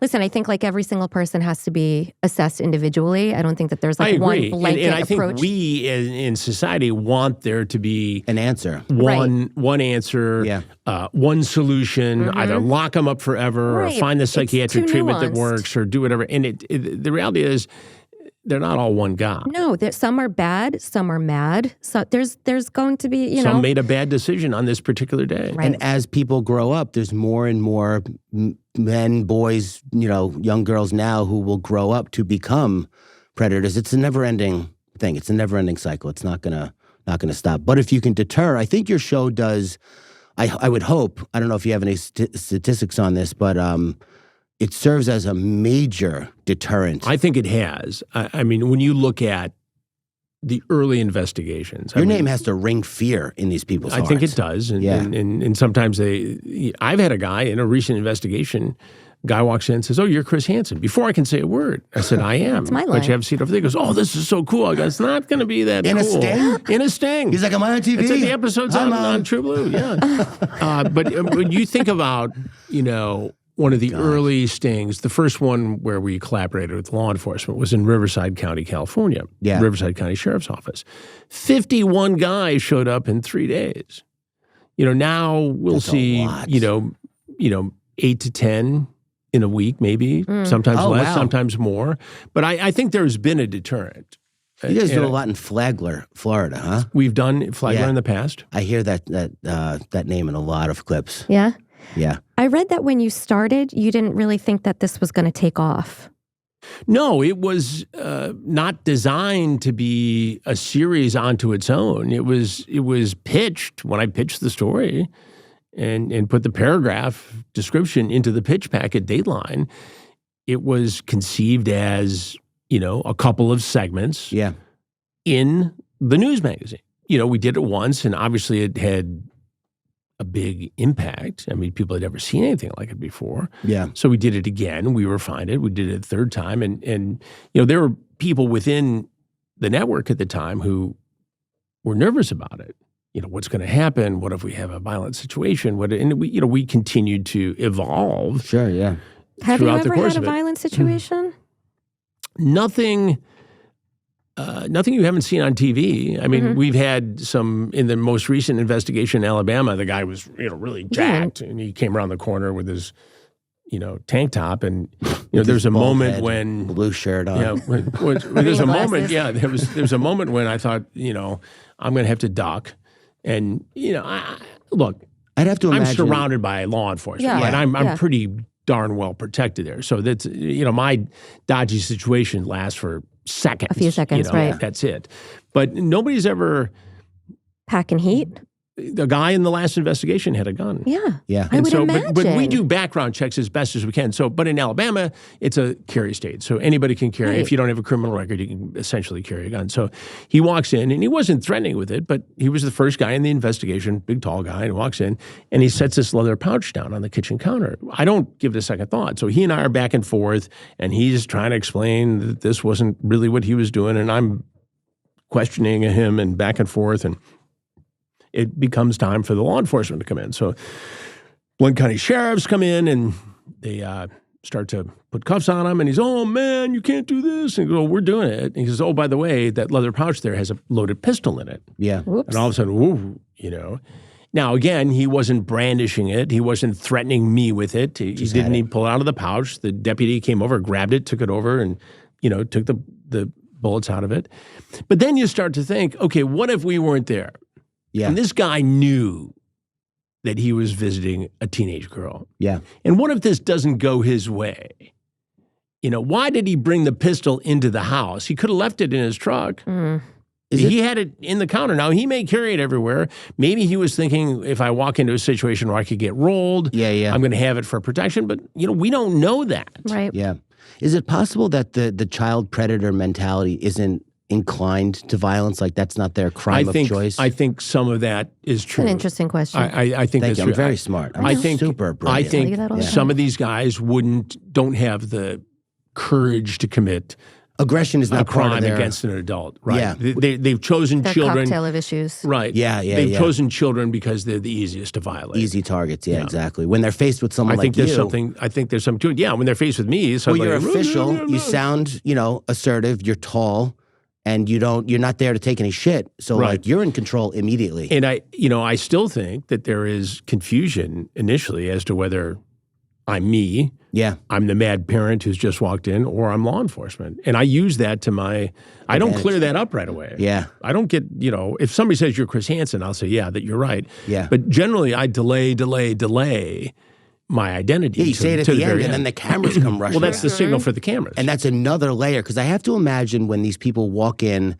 Listen, I think like every single person has to be assessed individually. I don't think that there's like one blanket and I approach. think we in society want there to be an answer. One answer, one solution, either lock them up forever or find the psychiatric treatment that works or do whatever. And the reality is they're not all one guy. No, some are bad, some are mad. So there's going to be, Some made a bad decision on this particular day. Right. And as people grow up, there's more and more men, boys, young girls now who will grow up to become predators. It's a never-ending thing. It's a never-ending cycle. It's not gonna stop. But if you can deter, I think your show does. I would hope. I don't know if you have any statistics on this, but it serves as a major deterrent. I think it has. I mean, when you look at the early investigations. Your name has to ring fear in these people's hearts. I think it does. And sometimes I've had a guy in a recent investigation, guy walks in and says, "Oh, you're Chris Hansen." Before I can say a word, I said, "I am." It's my line. But you have a seat over there. He goes, "Oh, this is so cool." I go, "It's not going to be that in cool." A sting? In a sting. He's like, "Am I on TV?" It's like the episodes on True Blue, yeah. But when you think about, one of the early stings, the first one where we collaborated with law enforcement was in Riverside County, California. Yeah. Riverside County Sheriff's Office. 51 guys showed up in 3 days. Now we'll see, 8 to 10 in a week, maybe, sometimes less, sometimes more. But I think there's been a deterrent. You guys do a lot in Flagler, Florida, huh? We've done Flagler in the past. I hear that name in a lot of clips. Yeah? Yeah. I read that when you started, you didn't really think that this was going to take off. No, it was not designed to be a series onto its own. It was pitched when I pitched the story and put the paragraph description into the pitch pack at Dateline. It was conceived as, a couple of segments in the news magazine. We did it once, and obviously it had a big impact. I mean, people had never seen anything like it before. Yeah. So we did it again. We refined it. We did it a third time. And there were people within the network at the time who were nervous about it. What's going to happen? What if we have a violent situation? And we continued to evolve. Sure, yeah. Have you ever had a violent situation? Nothing you haven't seen on TV. I mean, we've had some in the most recent investigation in Alabama. The guy was, really jacked, and he came around the corner with his, tank top, and there's a moment when blue shirt on. Yeah, there's a moment. Yeah, there's a moment when I thought, I'm going to have to duck, and look, I'd have to imagine I'm surrounded by law enforcement, and I'm pretty darn well protected there. So that's my dodgy situation lasts for seconds. A few seconds, right. That's it. But nobody's ever... Packing heat? The guy in the last investigation had a gun. Yeah. I would imagine. But we do background checks as best as we can. But in Alabama, it's a carry state. So anybody can carry. Right. If you don't have a criminal record, you can essentially carry a gun. So he walks in, and he wasn't threatening with it, but he was the first guy in the investigation, big, tall guy, and walks in, and he sets this leather pouch down on the kitchen counter. I don't give it a second thought. So he and I are back and forth, and he's trying to explain that this wasn't really what he was doing, and I'm questioning him and back and forth, and it becomes time for the law enforcement to come in. So Blount County sheriffs come in and they start to put cuffs on him, and he's, oh man, you can't do this. And he goes, oh, we're doing it. And he says, oh, by the way, that leather pouch there has a loaded pistol in it. Yeah. Whoops. And all of a sudden, woo, Now, again, he wasn't brandishing it. He wasn't threatening me with it. He didn't even pull it out of the pouch. The deputy came over, grabbed it, took it over, and, took the bullets out of it. But then you start to think, okay, what if we weren't there? Yeah. And this guy knew that he was visiting a teenage girl. Yeah. And what if this doesn't go his way? Why did he bring the pistol into the house? He could have left it in his truck. He had it in the counter. Now, he may carry it everywhere. Maybe he was thinking, if I walk into a situation where I could get rolled, I'm going to have it for protection. But, we don't know that. Right. Yeah. Is it possible that the child predator mentality isn't inclined to violence? Like that's not their crime of choice? I think some of that is true. An interesting question. I think that's true. I'm very smart. I think super brilliant. I think some of these guys don't have the courage to commit aggression is not a crime part of against an adult, right? Yeah. They've chosen That children. cocktail of issues. Right. They've chosen children because they're the easiest to violate. Easy targets, exactly. When they're faced with someone like you. I think there's something to it. Yeah, when they're faced with me. Well, you're official. You sound, assertive. You're tall. And you're not there to take any shit. So like you're in control immediately. And I still think that there is confusion initially as to whether I'm me. Yeah. I'm the mad parent who's just walked in, or I'm law enforcement. And I use that to my, I don't clear that up right away. Yeah. I don't get, if somebody says you're Chris Hansen, I'll say, yeah, that you're right. Yeah. But generally I delay my identity. Yeah, you say it at the end, and then the cameras come rushing. Well, that's the signal for the cameras. And that's another layer, because I have to imagine when these people walk in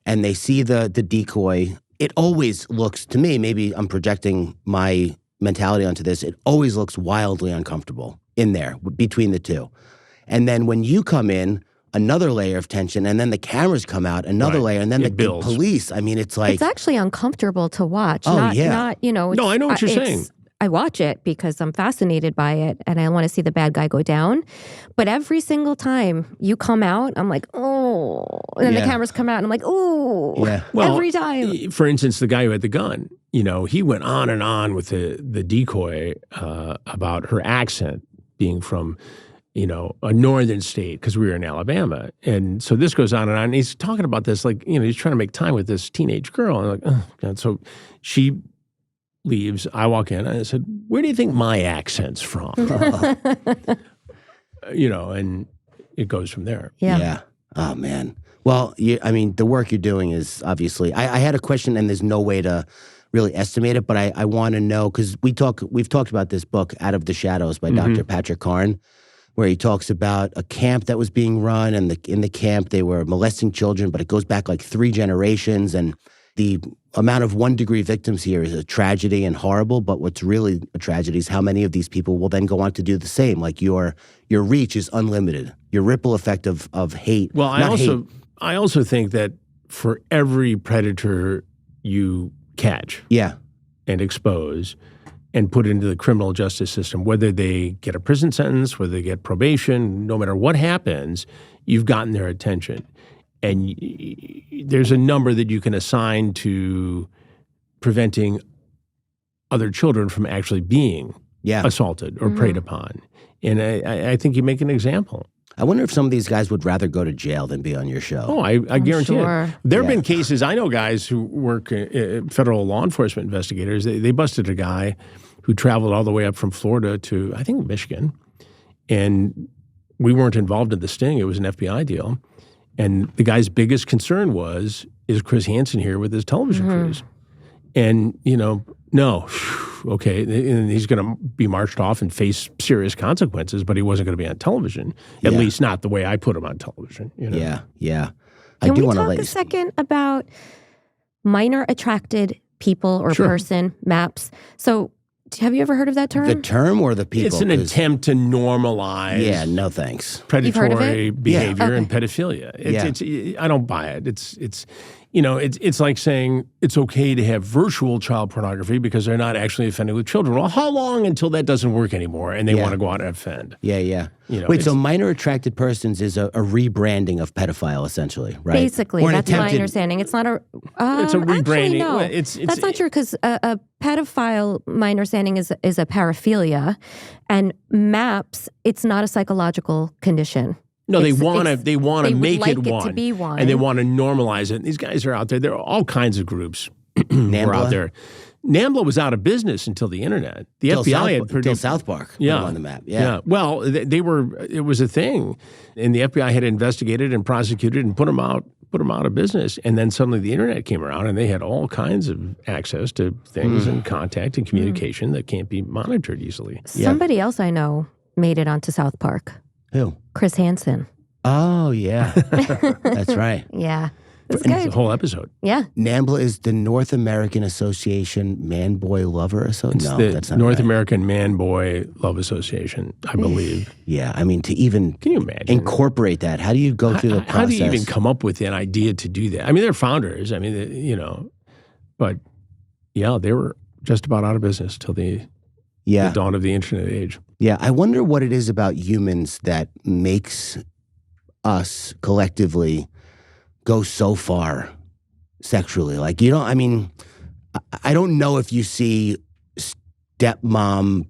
and they see the decoy, it always looks, to me, maybe I'm projecting my mentality onto this, it always looks wildly uncomfortable in there between the two. And then when you come in, another layer of tension, and then the cameras come out, another layer, and then the police. I mean, it's like... It's actually uncomfortable to watch. Oh, not, No, I know what you're saying. I watch it because I'm fascinated by it and I want to see the bad guy go down. But every single time you come out, I'm like, oh. And then the cameras come out and I'm like, oh. Yeah. Well, every time. For instance, the guy who had the gun, he went on and on with the decoy about her accent being from, a northern state, because we were in Alabama. And so this goes on and on. And he's talking about this like, he's trying to make time with this teenage girl. And I'm like, oh, God. So she leaves. I walk in. And I said, where do you think my accent's from? And it goes from there. Yeah. Oh, man. Well, the work you're doing is obviously, I had a question, and there's no way to really estimate it, but I want to know, because we've talked about this book, Out of the Shadows, by Dr. Patrick Karn, where he talks about a camp that was being run, and in the camp they were molesting children, but it goes back like 3 generations, and the amount of 1-degree victims here is a tragedy and horrible, but what's really a tragedy is how many of these people will then go on to do the same. Like your reach is unlimited. Your ripple effect of hate. Well, I also think that for every predator you catch and expose and put into the criminal justice system, whether they get a prison sentence, whether they get probation, no matter what happens, you've gotten their attention. And there's a number that you can assign to preventing other children from actually being assaulted or preyed upon. And I think you make an example. I wonder if some of these guys would rather go to jail than be on your show. Oh, I guarantee it. There have Yeah. been cases, I know guys who work, federal law enforcement investigators, they busted a guy who traveled all the way up from Florida to, I think, Michigan. And we weren't involved in the sting. It was an FBI deal. And the guy's biggest concern was, is Chris Hansen here with his television crews? And, you know, no, okay, and he's going to be marched off and face serious consequences, but he wasn't going to be on television, at least not the way I put him on television. You know? Yeah. Can we talk a second about minor attracted people or person, MAPS? So have you ever heard of that term? The term or the people? It's an attempt to normalize. Yeah, no thanks. Predatory behavior Okay. and pedophilia. I don't buy it. It's it's like saying it's okay to have virtual child pornography because they're not actually offending with children. Well, how long until that doesn't work anymore and they want to go out and offend? Yeah. Wait, so minor attracted persons is a rebranding of pedophile, essentially, right? Basically, that's my understanding. It's not a... it's a rebranding. Actually, no. Well, that's not true because a pedophile, my understanding, is a paraphilia. And MAPS, it's not a psychological condition. No, they want to make it one, to be one, and they want to normalize it. And these guys are out there. There are all kinds of groups who are out there. NAMBLA was out of business until the internet. The FBI until South Park put them on the map. Yeah. Well, they were. It was a thing, and the FBI had investigated and prosecuted and put them out of business. And then suddenly the internet came around, and they had all kinds of access to things and contact and communication that can't be monitored easily. Somebody else I know made it onto South Park. Who? Chris Hansen. Oh, yeah. That's right. Yeah. It's good. good. It's a whole episode. Yeah. NAMBLA is the North American Association Man-Boy Lover Association. No, that's not North right. American Man-Boy Love Association, I believe. Yeah. I mean, to even Can you imagine? incorporate that, how do you go through the process? How do you even come up with an idea to do that? I mean, they're founders. I mean, but yeah, they were just about out of business till the dawn of the internet age. Yeah, I wonder what it is about humans that makes us collectively go so far sexually. Like, I mean, I don't know if you see stepmom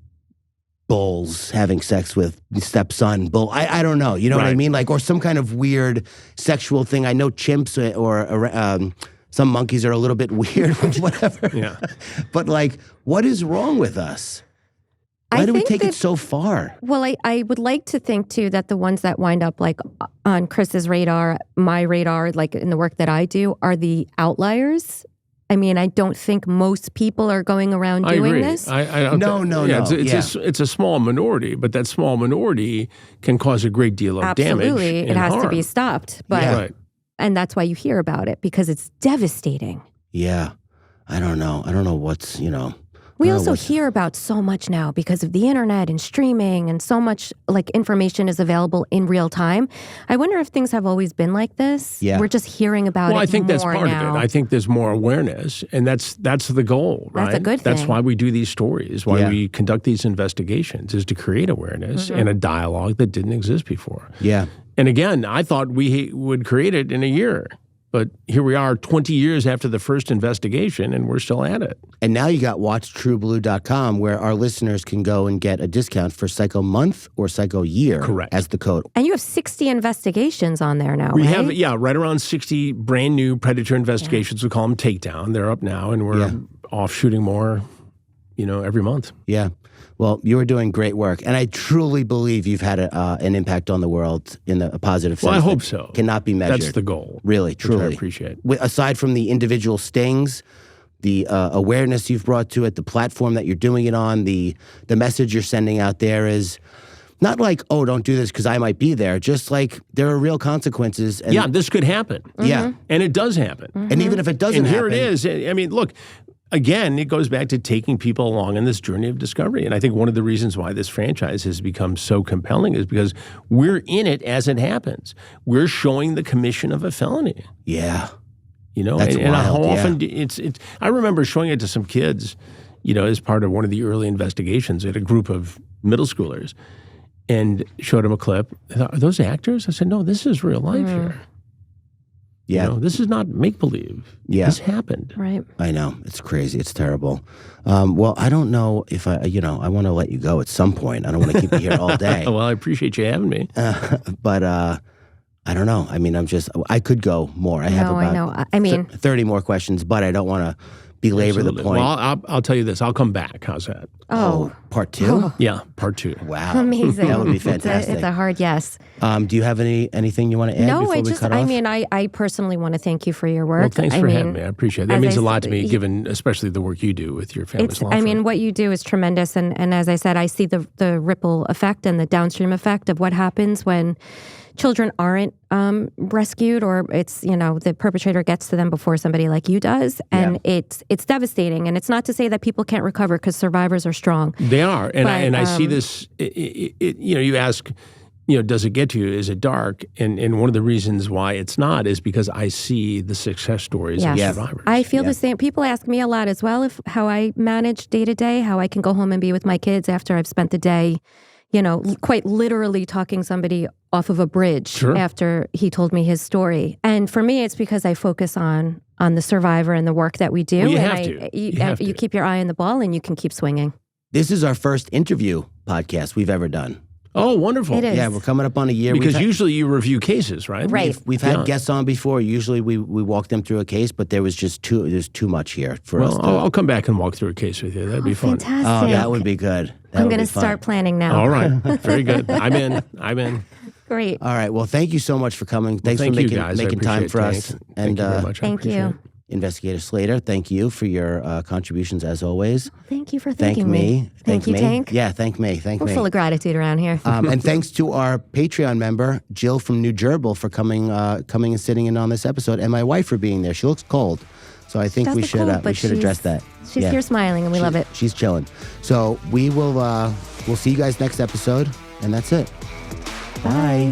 bulls having sex with stepson bull. I don't know. You know what I mean? Like, or some kind of weird sexual thing. I know chimps or some monkeys are a little bit weird with whatever. Yeah. But like, what is wrong with us? Why do we take it so far? Well, I would like to think, too, that the ones that wind up like on Chris's radar, my radar, like in the work that I do, are the outliers. I mean, I don't think most people are going around doing this. No. It's a small minority, but that small minority can cause a great deal of damage. Absolutely. It has to be stopped. But, and that's why you hear about it, because it's devastating. Yeah. I don't know. I don't know what's, We also hear about so much now because of the internet and streaming, and so much like information is available in real time. I wonder if things have always been like this. Yeah. We're just hearing about it more now. Well, I think that's part of it. I think there's more awareness, and that's the goal, right? That's a good thing. That's why we do these stories, why we conduct these investigations, is to create awareness and a dialogue that didn't exist before. Yeah. And again, I thought we would create it in a year. But here we are 20 years after the first investigation, and we're still at it. And now you got watchtrueblue.com, where our listeners can go and get a discount for Psycho Month or Psycho Year. Correct. As the code. And you have 60 investigations on there now, We right? have, right around 60 brand new predator investigations. We call them Takedown. They're up now, and we're off shooting more, every month. Yeah. Well, you are doing great work, and I truly believe you've had an impact on the world in a positive sense. Well, I hope so. Cannot be measured. That's the goal. Really, truly. Which I appreciate. Aside from the individual stings, the awareness you've brought to it, the platform that you're doing it on, the message you're sending out there is not like, oh, don't do this because I might be there. Just like there are real consequences. And this could happen. Yeah. And it does happen. And even if it doesn't happen. And here it is. I mean, look. Again, it goes back to taking people along in this journey of discovery. And I think one of the reasons why this franchise has become so compelling is because we're in it as it happens. We're showing the commission of a felony. Yeah. That's wild, how often it's I remember showing it to some kids, as part of one of the early investigations at a group of middle schoolers, and showed them a clip. I thought, are those actors? I said, no, this is real life here. Yeah. This is not make-believe. Yeah. This happened. Right. I know. It's crazy. It's terrible. Well, I don't know if I want to let you go at some point. I don't want to keep you here all day. Well, I appreciate you having me. But I don't know. I mean, I could go more. I have about 30 more questions, but I don't want to belabor the point. Well, I'll tell you this. I'll come back. How's that? Oh, part 2? Oh. Yeah, part 2. Wow. Amazing. That would be fantastic. It's a hard yes. Do you have anything you want to add before we cut off? I personally want to thank you for your work. Well, thanks for having me. I appreciate it. That means a lot to me, given especially the work you do with your famous law firm. What you do is tremendous. And as I said, I see the ripple effect and the downstream effect of what happens when children aren't rescued, or it's, the perpetrator gets to them before somebody like you does. And it's devastating. And it's not to say that people can't recover, because survivors are strong. They are. And I see this, you ask, does it get to you? Is it dark? And one of the reasons why it's not is because I see the success stories of survivors. I feel the same. People ask me a lot as well how I manage day to day, how I can go home and be with my kids after I've spent the day, quite literally talking somebody off of a bridge after he told me his story. And for me, it's because I focus on the survivor and the work that we do. Well, you keep your eye on the ball and you can keep swinging. This is our first interview podcast we've ever done. Oh, wonderful. It is. Yeah, we're coming up on a year. Because usually you review cases, right? Right. We've had guests on before. Usually we walk them through a case, but there's too much here for us. I'll come back and walk through a case with you. That'd be fun. Fantastic. Oh, that would be good. I'm going to start planning now. All right. Very good. I'm in. Great. All right. Well, thank you so much for coming. Thanks for making time for us. Thank you very much. Thank you. Investigator Slater, thank you for your contributions as always. Thank you for thanking me. Thank you, Tank. Yeah, thank me. We're full of gratitude around here. And thanks to our Patreon member, Jill from New Gerbil, for coming and sitting in on this episode, and my wife for being there. She looks cold, so I think we should address that. She's here smiling, and we love it. She's chilling. So we'll see you guys next episode, and that's it. Bye.